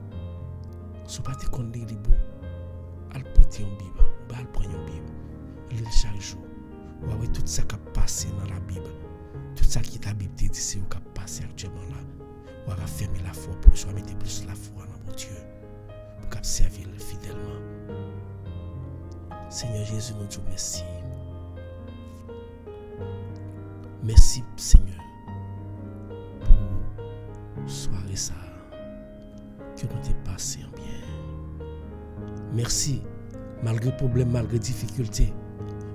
Si pas te connaître les beaux, al prêter une Bible, ou al prendre une Bible, lire chaque jour. Ou avoir tout ça qui a passé dans la Bible. Tout ça qui la Bible te dit c'est qui a passé actuellement là. Ou avoir fermé la foi plus, ou mettre plus la foi dans mon Dieu. Pour qu'à servir fidèlement. Seigneur Jésus, nous disons merci. Merci Seigneur pour soirée ça que nous t'ai passé en bien. Merci malgré problème, malgré difficulté,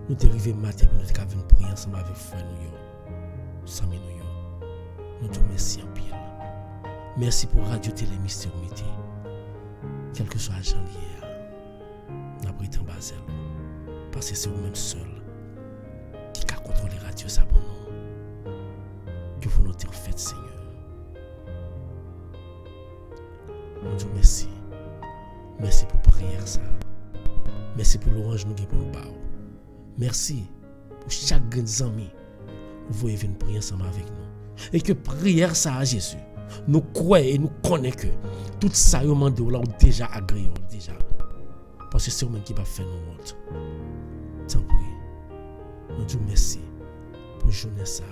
nous t'es arrivé matin pour nous t'es venir prier ensemble avec frère nous Sami nous. Nous te merci en pile. Merci pour Radio Télé Mystère Midi. Quel que soit l'agent hier, nous avons été en Basel. Parce que c'est vous-même seul qui a contrôlé la radio ça pour nous. Que vous notez en fait, Seigneur. Nous disons merci. Merci pour prière ça. Merci pour l'orange nous pour nous parler. Merci pour chaque grand ami. Vous voyez venir prier ensemble avec nous. Et que prière ça à Jésus. Nous croyons et nous connaissons que tout ça est demandé là déjà agréé déjà. Parce que c'est vous-même qui va faire nous autres. Tant pis. Nous disons merci pour journée ça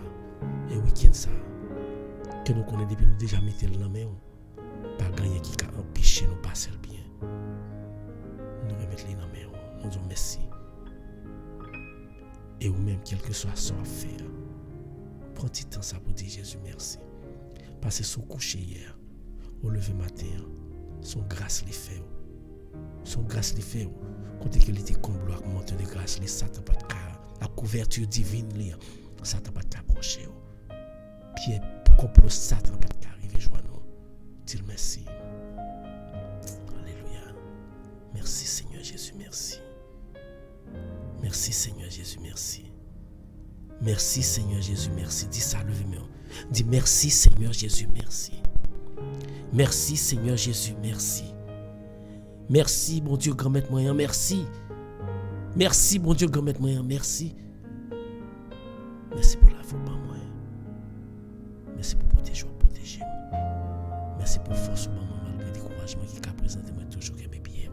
et week-end ça. Que nous connaissons depuis nous déjà mis le main. Pas gagner qui a empêché nous passer le bien. Nous remettons les mains. Nous disons merci. Et ou même quel que soit ce à faire. Prends petit temps ça pour dire Jésus merci. Parce que son coucher hier, au lever matin, son grâce les fait. Son grâce les fait. Quand il était comblé avec monte de grâce, les Satan pas de cas. La couverture divine, Satan pas de approcher. Pierre, pour complot Satan pas de arriver joindre nous. Dis merci. Alléluia. Merci Seigneur Jésus, merci. Merci Seigneur Jésus, merci. Merci Seigneur Jésus, merci. Dis ça, levez-moi. Dis merci Seigneur Jésus, merci. Merci Seigneur Jésus, merci. Merci mon Dieu, grand maître moyen, merci. Merci mon Dieu, grand maître moyen, merci. Merci pour la foi par moi. Merci pour protéger. Merci pour force au moment malgré le découragement qui a présenté moi toujours mes pieds.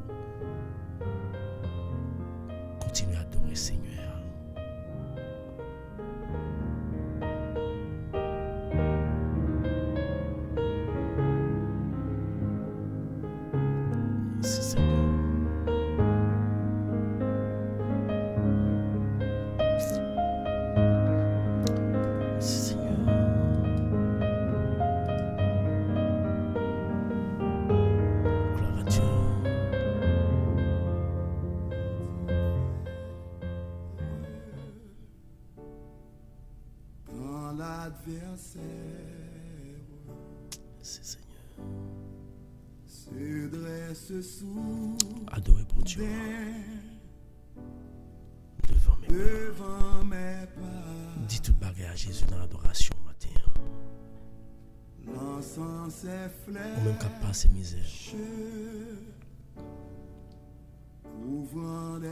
Continue à adorer Seigneur. Adorez pour Dieu. Devant mes pas. Dis toute bagarre à Jésus dans l'adoration matin. Ou même qu'à passer misère. Ou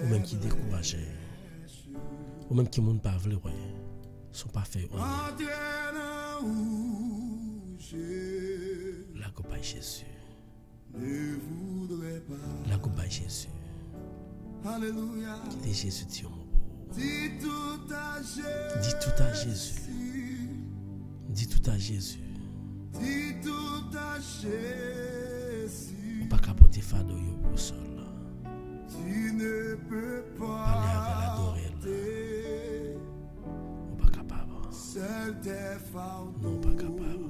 même qui décourage. Ou même qui ne pas vle ouais. Sont pas faits. La coupe à Jésus. La coupe à Jésus. Alléluia. Quittez Jésus, Dieu mon beau. Dis tout à Jésus. Dis tout à Jésus. Dis tout à Jésus. Ou pas capoter fado yo pour seul. Tu ne peux pas parler avec l'adorer. Ou pas capable. Seul tes fardeaux. Non pas capable.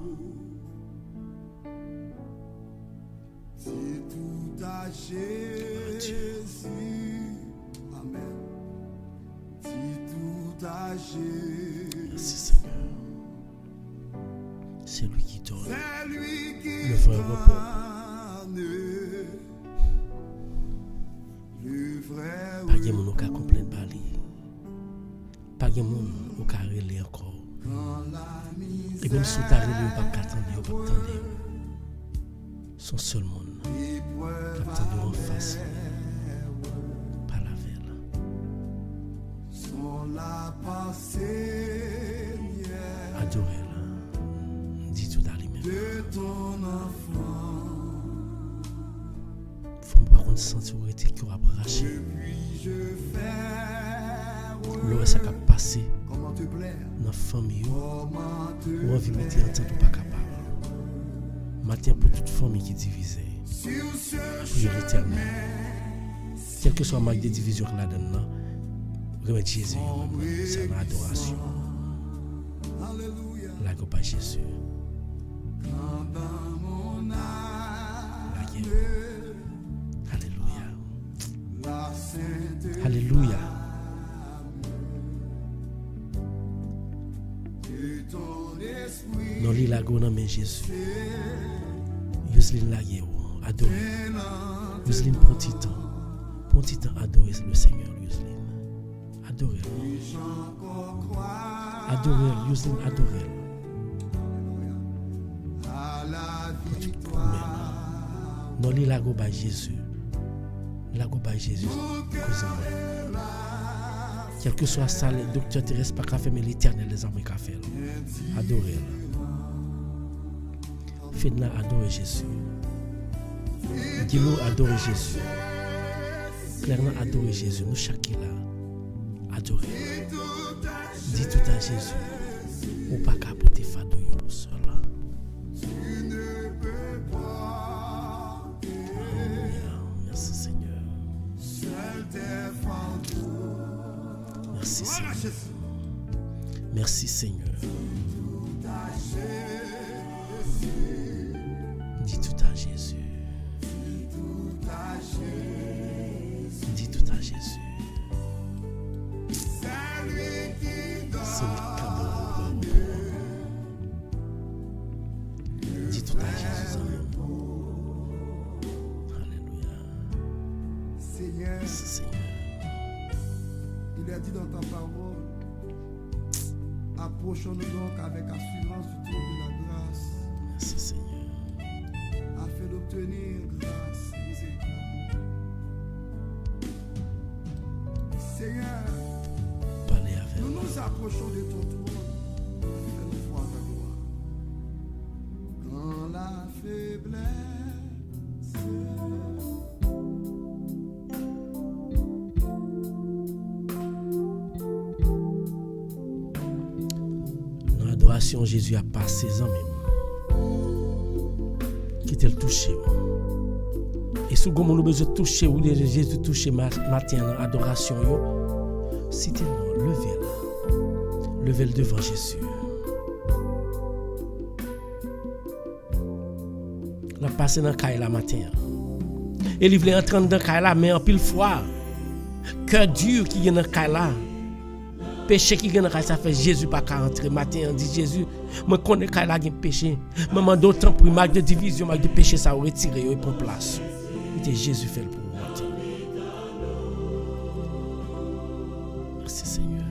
Dis tout à Jésus. Amen. Dis tout à Jésus. Merci Seigneur. C'est lui qui donne. C'est lui qui le vrai repos. Le vrai. Pas de monde qui comprenne pas lui. Pas de monde qui relève encore. Et même si tu as relève, pas qu'attendre, pas attendre. Son seul monde. Attendre en face. Pas la veille. Sans la passée. senti où était qui a arraché. L'eau ça a passé dans la famille ou envie de mettre en temps pas capable. Matin pour toute famille qui est divisée. Pour l'éternel. Quel que soit le marque de division là-dedans, remettre Jésus, c'est une adoration. La gloire à Jésus. La guerre. Alléluia. Alléluia. Non, li la go nan men Jésus. Yuslin la guerre. Adore. Yuslin prend petit temps. Prends petit temps adorer le Seigneur, Yuslin. Adorez-le. Adorez-le, Yuslin, adorez-le. Non, li la go ba Jésus. La go ba Jésus. Quel que soit ça, le docteur Thérèse pas qu'à faire, mais l'Éternel les armées qu'à faire. Adorez-le. Faites-nous adorer Jésus. Dis-nous adorer Jésus. Clairement adorer Jésus. Nous chacun là. Adorer. Dis tout à Jésus. Ou pas qu'à porter fado yo seul. Merci Seigneur. Merci Seigneur. Merci Seigneur. Dis tout à Jésus. Dis tout à Jésus. C'est le cadeau. Dis tout à Jésus. Alléluia. Seigneur, Merci Seigneur. il a dit dans ta parole, approchons-nous donc avec assurance du trône de la grâce, Merci Seigneur. afin d'obtenir grâce et miséricorde. Seigneur, Parlez avec nous moi. nous approchons de ton trône, fais-nous voir ta gloire. Dans la faiblesse, Dans l'adoration, Jésus a passé ans même. Qui t'a touché. Et si vous avez besoin de toucher, ou de Jésus toucher matin dans l'adoration, si tu es levez-la. Levez-le devant Jésus. La passé dans le caille la matin. Et il voulait entrer dans le caille là, mais en pile fois, cœur dur qui est dans le caille là. Péché qui gagne ça fait Jésus pas qu'à entrer matin on dit Jésus moi connais qu'il a un péché maman d'autant pour marque de division marque de péché ça retirer et pour place et Jésus fait le pour monter. Merci Seigneur.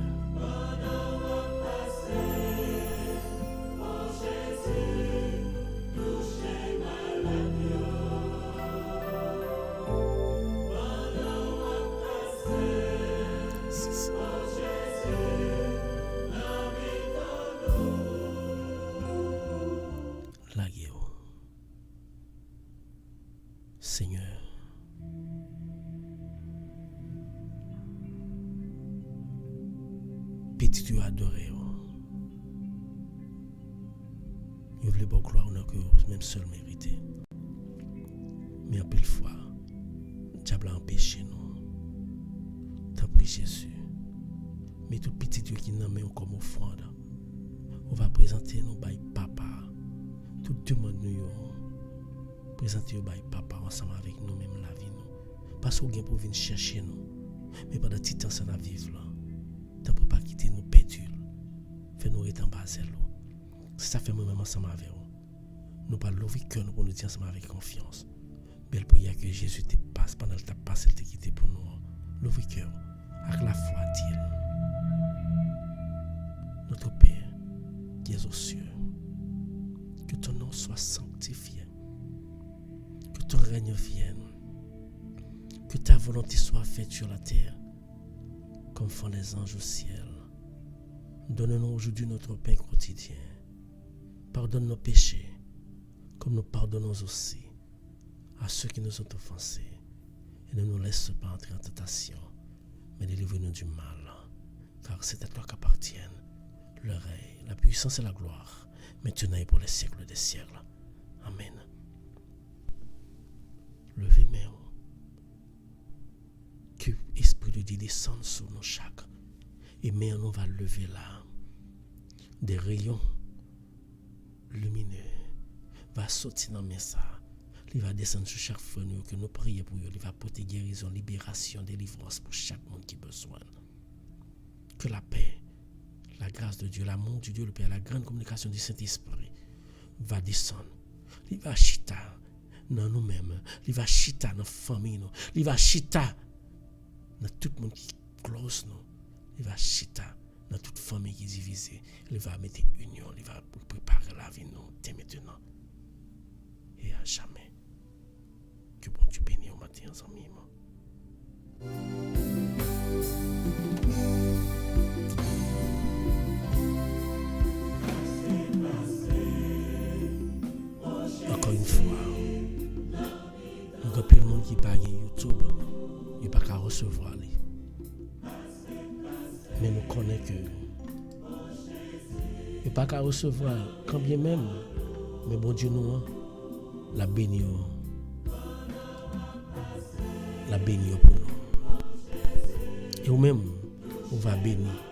Seigneur, petit Dieu adoré, il voulait beaucoup gloire que même seul mérité. Mais en pile fois, le diable a empêché nous. T'as pris Jésus. Mais tout petit Dieu qui n'a même comme offrande, on va présenter nous by papa. Tout demande nous. Présenter au bail papa ensemble avec nous même la vie nous parce qu'on vient pour venir chercher nous mais pendant petit temps ça n'a vivre là tant pour pas quitter nous perdus fait nous être en bas c'est ça fait moi même ensemble avec vous nous pas l'ouvrir cœur nous pour nous dire ensemble avec confiance belle prière que Jésus te passe pendant le temps passé te quitter pour nous l'ouvrir cœur avec la foi dire notre Père qui es aux cieux que ton nom soit sanctifié. Que ton règne vienne, que ta volonté soit faite sur la terre, comme font les anges au ciel. Donne-nous aujourd'hui notre pain quotidien. Pardonne nos péchés, comme nous pardonnons aussi à ceux qui nous ont offensés. et ne nous laisse pas entrer en tentation, mais délivre-nous du mal, car c'est à toi qu'appartiennent le règne, la puissance et la gloire, maintenant et pour les siècles des siècles. Amen. Levez mes mains. Que l'Esprit de Dieu descende sur nous chaque. Et mais on va lever là. Des rayons lumineux va sortir dans mes ça. Il va descendre sur chaque frère que nous prions pour eux. Il va porter guérison, libération, délivrance pour chaque monde qui a besoin. Que la paix, la grâce de Dieu, l'amour de Dieu, le Père, la grande communication du Saint-Esprit va descendre. Il va chita dans nous-mêmes. Il va chita dans la famille. Il va chita dans tout le monde qui close nous. Il va chita dans toute famille qui est divisée. Il va mettre union. Il va préparer la vie nous dès maintenant. Et à jamais. Que bon Dieu bénisse au matin en amis. Encore une fois, nous avons plus de monde qui parle YouTube. Il n'y a pas qu'à recevoir. Mais nous connaissons que il n'y a pas qu'à recevoir quand bien même. Mais bon Dieu nous la béni. La béni pour nous. Et nous-mêmes, on va bénir.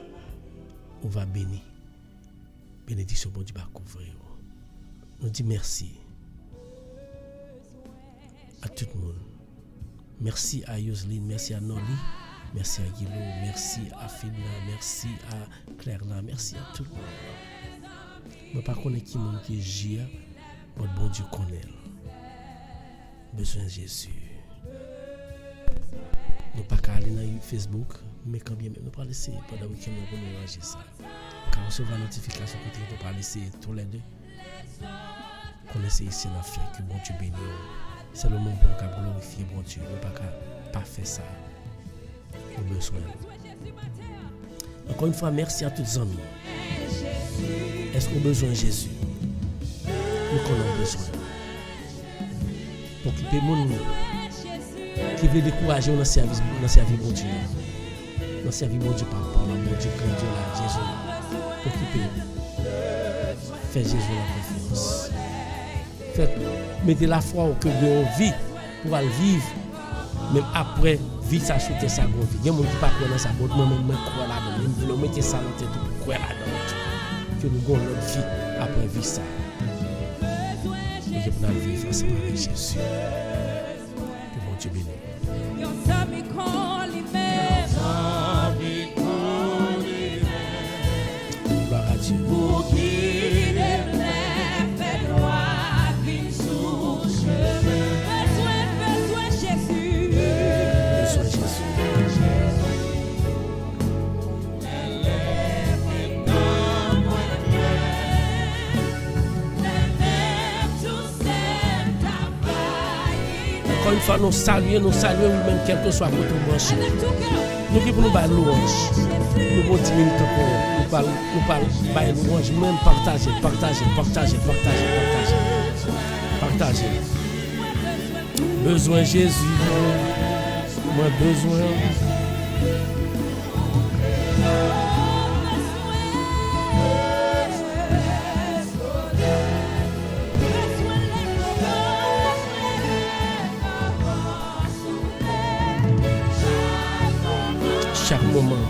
On va bénir. Bénédiction bon Dieu va couvrir. Nous disons merci à tout le monde. Merci à Yoseline, merci à Noli, merci à Guilo, merci à Fina, merci à Claire-là, merci à tout le monde. Je ne sais pas qui monde qui est Gia, mais bon Dieu connaît. Besoin de Jésus. Nous ne pouvons pas aller dans Facebook, mais quand bien même, nous ne pouvons pas laisser pendant le week-end pour nous ranger ça. Quand on reçoit la notification, nous ne pouvons pas laisser tous les deux. Qu'on essaie ici dans la fête, que bon Dieu bénisse. C'est le moment pour nous glorifier bon Dieu. Nous ne pouvons pas faire ça. Nous avons besoin. Encore une fois, merci à tous les amis. Est-ce qu'on a besoin de Jésus? Nous avons besoin. Pour occuper mon nom. Qui veut décourager dans le service bon Dieu. Dans le service bon Dieu, papa, bon Dieu, grand Dieu, là, Jésus. Pour occuper. Fais Jésus la confiance. Mettez la foi au cœur de vos vies pour aller vivre. Même après, vie ça soutient sa grande vie. Il y a des gens qui ne croient pas dans sa bonne, moi-même, je crois là-dedans. Vous mettez ça dans tête pour croire là-dedans. Que nous avons notre vie après vie ça. Et que nous allons vivre ensemble avec Jésus. Que bon Dieu bénisse. Gloire à Dieu. Encore une fois, nous saluons même quel que soit votre branche. Nous qui pour nous bailler louange. Nous pour 10 minutes pour nous parler bailler louange, même partager. Besoin Jésus. Moi besoin. Chaque moment,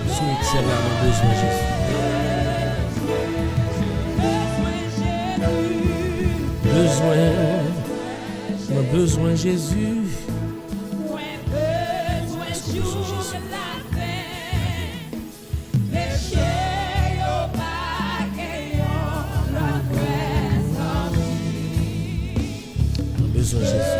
sur le là, besoin Jésus. Besoin Jésus. Besoin Jésus.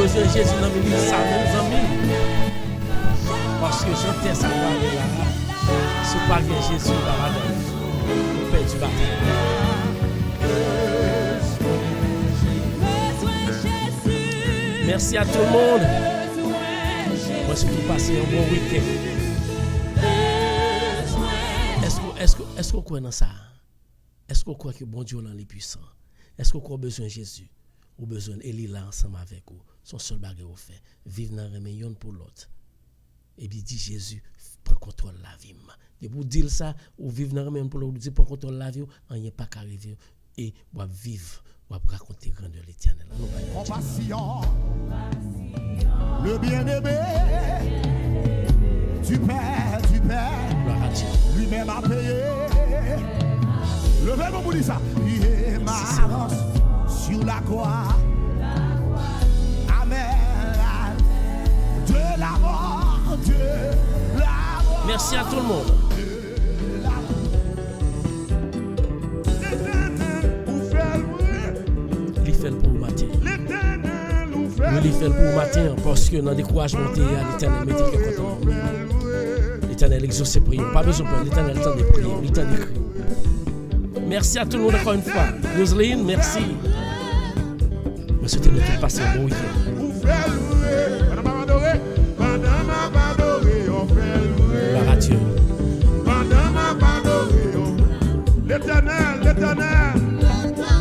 besoin de Jésus dans l'église, ça, mes amis. Parce que j'entends ça parler là. Si vous pas bien Jésus, vous va vous perdez du bataille. Merci à tout le monde. Moi, surtout passer un bon week-end. Est-ce qu'on croit dans ça? Est-ce qu'on croit que bon Dieu est puissant? Est-ce qu'on a besoin de Jésus? Ou besoin d'Élie là ensemble avec vous? Son seul bagage au fait. Vivre dans la réunion pour l'autre. Et puis dit Jésus, prends contrôle de la vie. Et pour dire ça, ou vivre dans la réunion pour l'autre, prends contrôle de la vie, on n'y est pas qu'arriver. Et on va vivre, on va raconter grandeur de l'Éternel. Compassion, le bien-aimé, du Père, lui-même a payé. Levez-moi pour dire ça. Il est marrant sur la croix. Amen. De la mort, de la mort. Merci à tout le monde. Il fait le pour le matin. Il fait le pour le matin parce que dans le découragement, l'Éternel met quelque content. L'Éternel exauce ses prières. Pas besoin de prier. L'Éternel a le temps de prier. L'Éternel écrit. Merci à tout le monde encore une fois. Roselyne, merci. Je souhaite de tout passer un bon week-end. Gloire à Dieu. L'Éternel.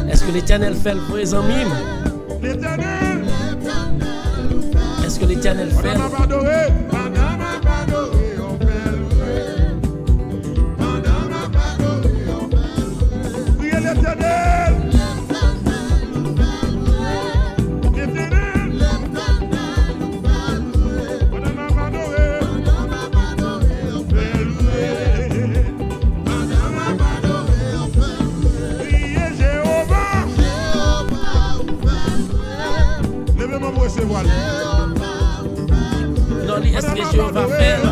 Est-ce que l'Éternel fait le vrai amis? L'Éternel. Est-ce que l'Éternel fait le non, est-ce que Jéhovah va faire?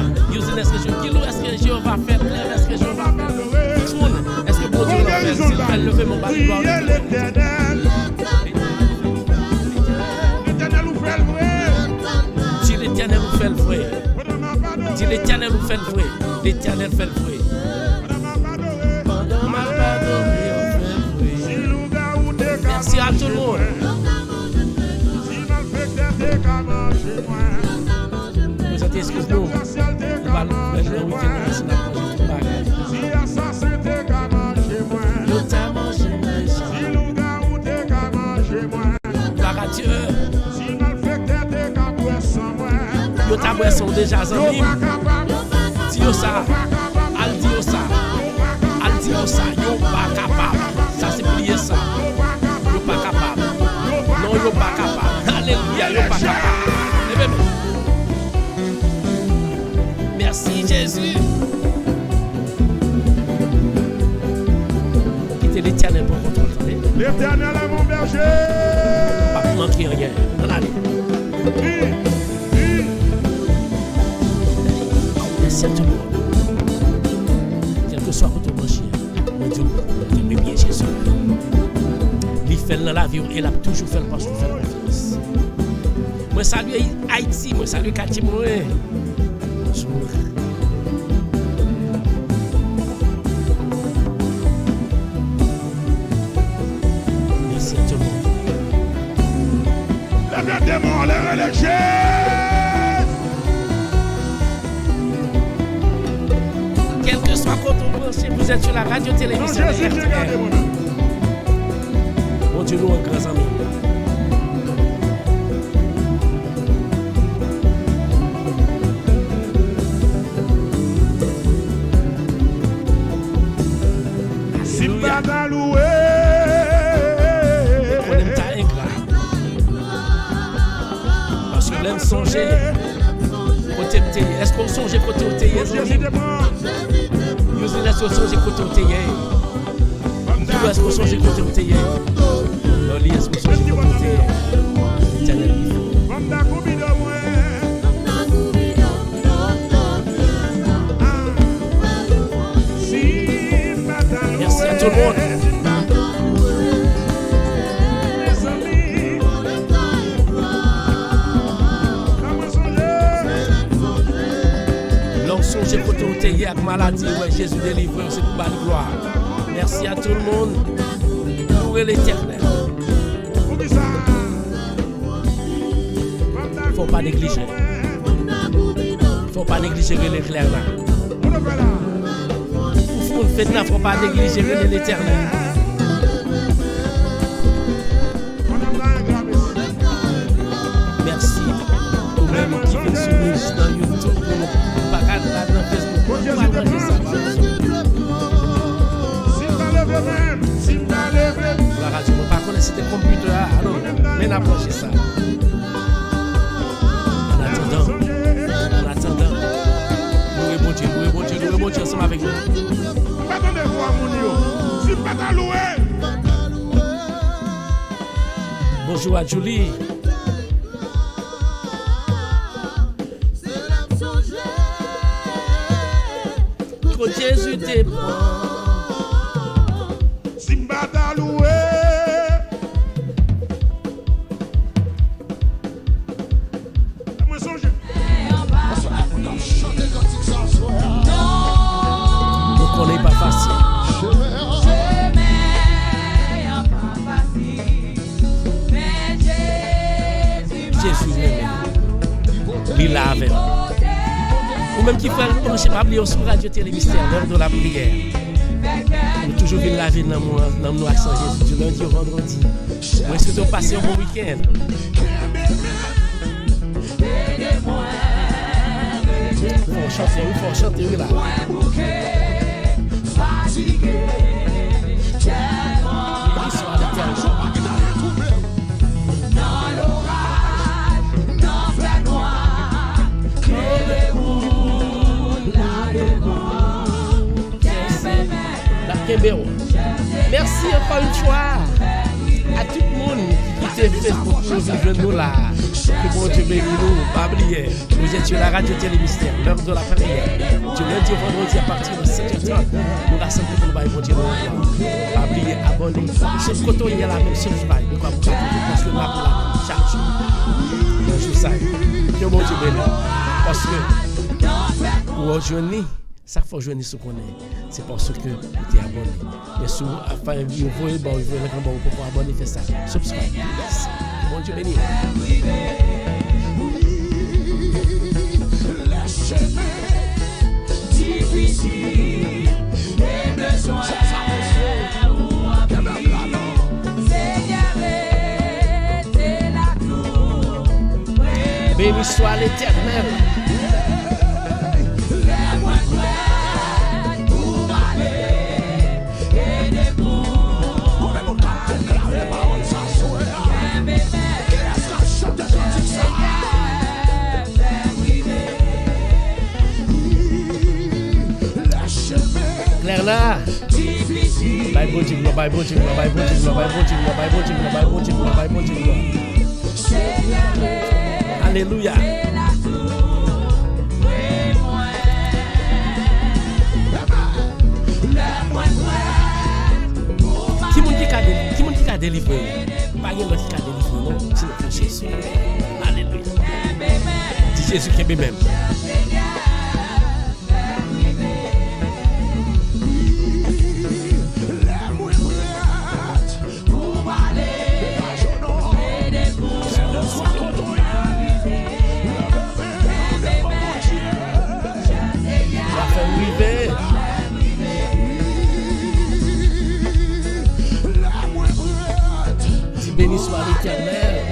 Est-ce que Jéhovah va faire? Est-ce que Jéhovah va faire? Est-ce que bon Dieu va faire? S'il va lever mon bâton, si l'Éternel nous fait le vrai, si l'Éternel nous fait le vrai, l'Éternel fait le vrai. Pendant ma pardonné, on fait le vrai. Merci à tout le monde. Vous excusez-nous. On va le faire le week-end. C'est la prochaine tout gloire à Dieu. Yo ta boisson déjà amis. Dis ça. Al dis ça. Al dis ça. Yo pas capable. Ça c'est plier ça. Yo pas capable. Non, yo pas capable. Alléluia, yo pas capable. Merci Jésus. Quittez l'Éternel pour contrôler. L'Éternel est mon berger. Pas manquer rien. Allez. Merci à tout le monde. Quel que soit votre manchir, mon Dieu, j'aime bien Jésus. Il fait dans la vie et il a toujours fait parce qu'il fait confiance. Moi salue Haïti, moi salue Katimoué. Bonjour. Merci à tout le monde. La bien démon, les relâchés. Quel que soit quand on pense, vous êtes sur la radio-télévision. Mon Dieu, nous, un grand ami. Parce que l'aime songer côté de est-ce qu'on songe côté de est-ce qu'on songe côté de est-ce qu'on songe côté de non, est-ce qu'on songe côté de merci à tout le monde. côté hier, maladie, ouais, Jésus délivre, c'est pour bas de gloire. Merci à tout le monde. Louez l'Éternel. Faut pas négliger. Faut pas négliger l'éclair là. Faut pas négliger l'Éternel. Merci aux mêmes qui viennent sur nous dans YouTube, pas dans Facebook, partagez ça. La radio, on ne pas connaître c'était computer, alors, mais n'approchez ça. En attendant, louez bon Dieu ensemble avec nous. Bonjour à Julie. Que Jésus te prend. Simba t'a loué. Moi songe. Donc on n'est pas facile. Jésus il l'a avec nous. Ou même qui fait le sais pas oublier sur Radio Télé Mystère, l'heure de la prière. Nous toujours venir laver dans nos accents Jésus du lundi au vendredi. Où est-ce que tu as passé un bon week-end? Faut chanter, oui là. L'histoire de terre. Merci encore une fois à tout le monde qui était fait pour nous vivre nous là. Que bon Dieu bénisse nous, pas oublier. Vous êtes sur la Radio Télé Mystère, l'heure de la prière. Du lundi au vendredi à partir de 7h30. Nous rassemblons pour nous bailler bon Dieu. Pas oublier, abonnez. Sauf que il y a la même subscribe. De quoi vous parce que nous avons la chaque jour. Bonjour ça. Que bon Dieu bénisse. Parce que aujourd'hui, ça faut jouer ce qu'on est. C'est parce que tu es abonné. Mais si vous voyez bon, vous voyez bon pour abonner, faites ça. Subscribe. Bon Dieu béni. Béni soit l'Éternel. Claire là. Bye bon Dieu, bye bon Dieu, bye bon Dieu, bye bon Dieu, bye bon Dieu, bye bon Dieu, bye bon Dieu. Alléluia. Qui monde qui a délivré? Pas de qui a délivré, non. C'est notre Jésus. Alléluia. Dis Jésus qui est même. Béni soit l'Éternel.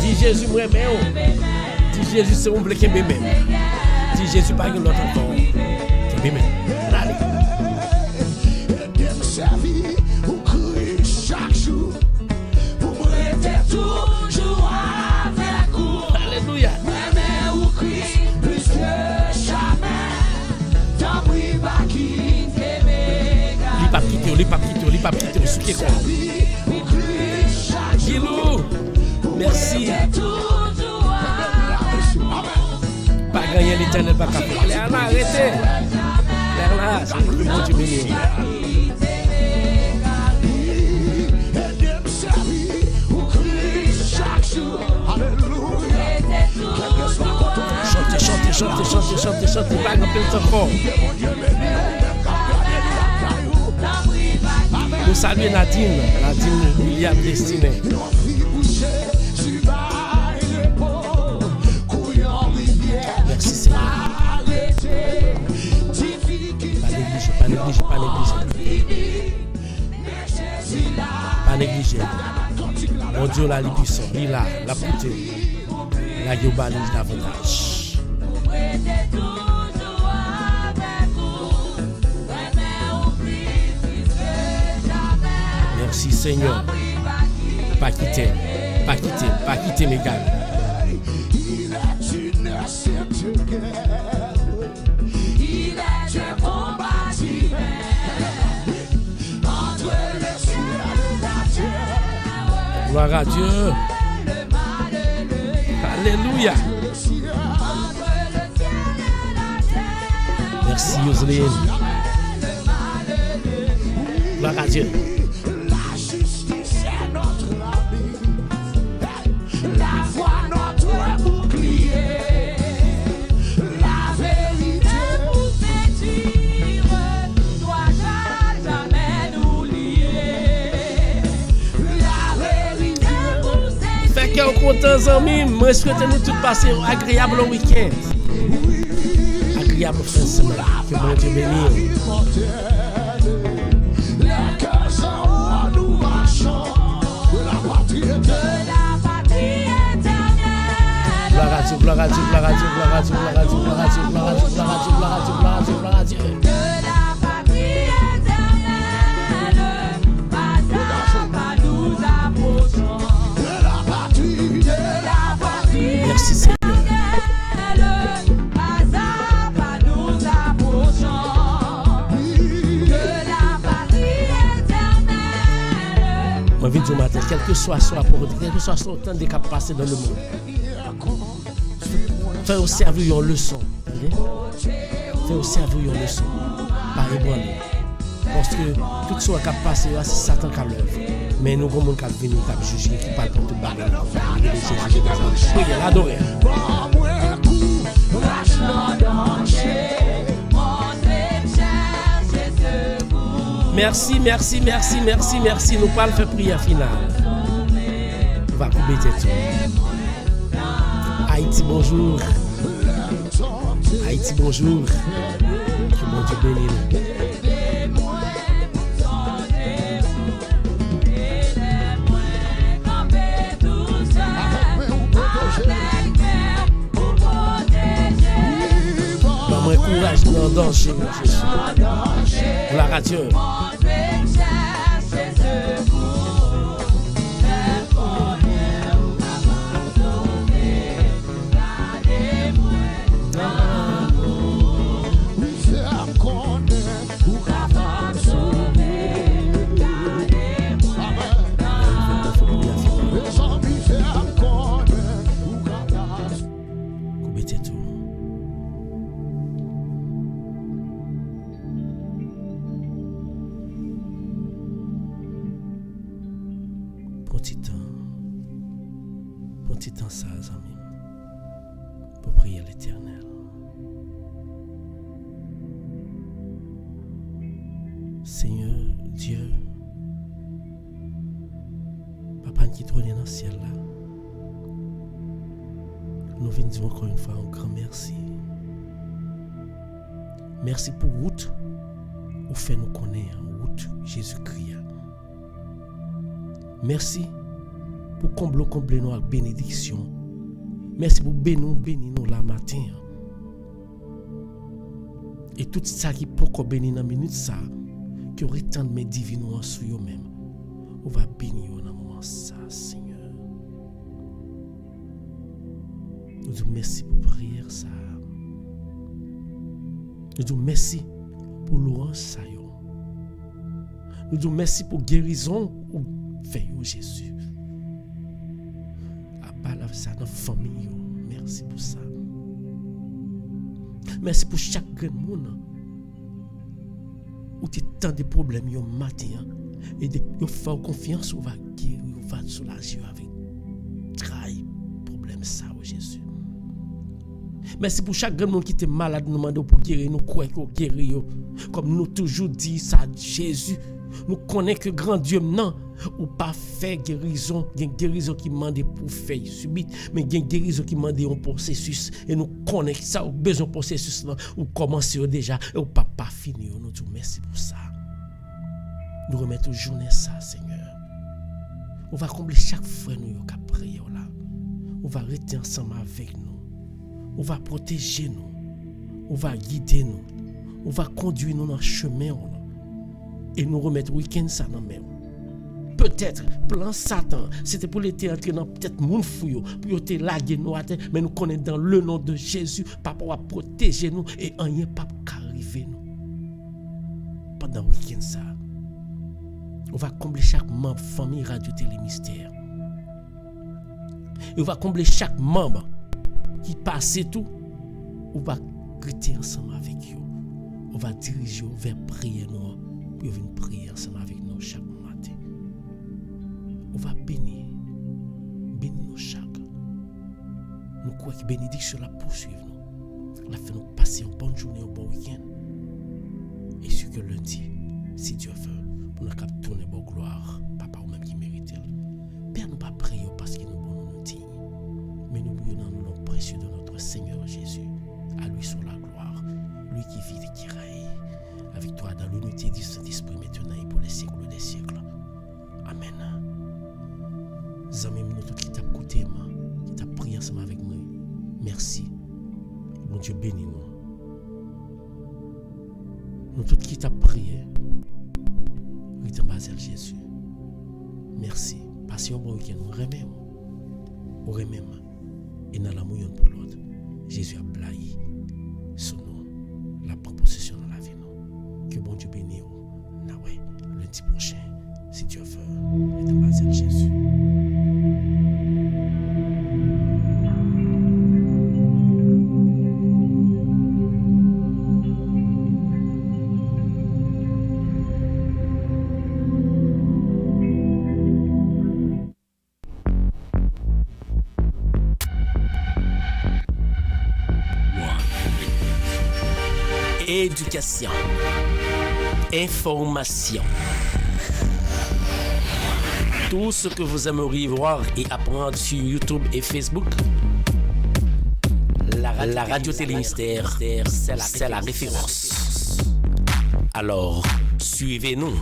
Dis Jésus, moi, mais dis Jésus, c'est un blé qui est même. Dis Jésus, pas une autre encore. Qui est même. Allez. Alléluia. Les papiers, ce qui est quoi? Guilou, merci. Pas gagner l'Éternel, pas capable. Allez, arrêtez. Là, c'est le bon Dieu béni. chantez, pas grand peu fort. Nous saluons Nadine William Destiné. Merci Seigneur. Pas négliger. Mon Dieu, la puissant, il là, la pouté, la globalise davantage. Merci Seigneur. Pas quitter mes gars. Gloire à Dieu. Alléluia. Merci Yoseline. Gloire à Dieu. La justice est notre ami, la foi notre bouclier, la vérité nous attire, doit jamais nous lier. La vérité nous Fait que en content amis, moi je souhaite nous tous passer un agréable week-end. Agréable fin de semaine. Que bon Dieu bénisse. Gloire à Dieu. De la patrie éternelle, pas à pas nous approchons. De la patrie Merci Seigneur. éternelle, pas à pas nous approchons. De la patrie éternelle. Moi, je dis matin, quel que soit son rapport, quel que soit son temps de cap passer dans le monde, fais au servir une leçon. Fais au servir une leçon. Pas ébranler. Parce que tout ce qui a passé, c'est Satan qui a l'œuvre. Mais nous, comme on a venu, on a jugé, qui parle pour tout bagarre. Oui, l'adorer. Merci. Nous parlons faire prière finale. On va couper tout. Haïti, bonjour. Que mon Dieu bénisse. Maman, courage dans le danger, Jésus. Gloire à Dieu. Prends petit temps ça, amis, pour prier à l'Éternel. Seigneur Dieu, Papa qui trône dans le ciel là, nous venons dire encore une fois un grand merci. Merci pour route où fait nous connaître, route Jésus-Christ. Merci pour combler nous avec bénédiction. Merci pour bénir nous la matin. Et tout ça qui peut encore bénir dans la minute ça, qui aurait tant de mes divines sur eux-mêmes, on va bénir dans le moment ça, Seigneur. Nous disons merci pour prière ça. Nous disons merci pour louange ça. Nous disons merci pour guérison ou fait Jésus. Abala ça dans la famille. Merci pour ça. Merci pour chaque monde. Où tu as tant de problèmes yo matin et de faire confiance on va guérir, on va soulager avec travail problème ça Jésus. Merci pour chaque grand monde qui était malade, nous demandons pour guérir, nous croyons qu'on guérit. Comme nous toujours dit ça, Jésus, nous connaissons que grand Dieu non, ou pas fait guérison, il y a une guérison qui demande pour faire subite, mais il y a une guérison qui demande un processus, et nous connaissons ça, ou besoin de processus là, ou commencer déjà, et ou pas finir. Nous disons merci pour ça. Nous remettons journée ça, Seigneur. On va combler chaque frère nous qui a prié là. On va rester ensemble avec nous. On va protéger nous. On va guider nous. On va conduire nous dans le chemin là. Et nous remettre le week-end ça dans main. Peut-être plan Satan, c'était pour l'été entrer dans peut-être moun fouyo, pour te laguer nous à terre, mais nous connaissons dans le nom de Jésus, papa va protéger nous et rien pas arriver nous. Pendant le week-end ça. On va combler chaque membre famille Radio Télé Mystère. Et on va combler chaque membre qui passe tout. On va griter ensemble avec eux. On va diriger vers prier nous. Puis on va prier ensemble avec nous chaque matin. On va bénir nous chaque. Nous croyons que bénédiction la poursuivre nous. La fait nous passer une bonne journée, un bon week-end. Et ce que lundi, si Dieu veut, pour nous tourner bonne gloire, papa ou même qui mérite. Père, nous pas prier parce qu'il nous bon nous digne, mais nous prions dans le nom précieux de notre Seigneur Jésus. À lui soit la gloire, lui qui vit et qui règne, avec toi dans l'unité du Saint-Esprit maintenant et pour les siècles des siècles. Amen. Zami, nous tous qui t'a écouté, qui t'a prié ensemble avec nous, merci. Bon Dieu bénis nous. Nous tous qui t'a prié, en Basel Jésus. Merci. Passez un bon week-end. On remet. Et dans la mouillonne pour l'autre. Jésus a blahi sur nous. La proposition dans la vie. Que bon Dieu bénisse. Lundi prochain, si Dieu veut. Et dans Basel Jésus. Éducation, information, tout ce que vous aimeriez voir et apprendre sur YouTube et Facebook. La Radio Télé Mystère, c'est la référence. Alors, suivez-nous.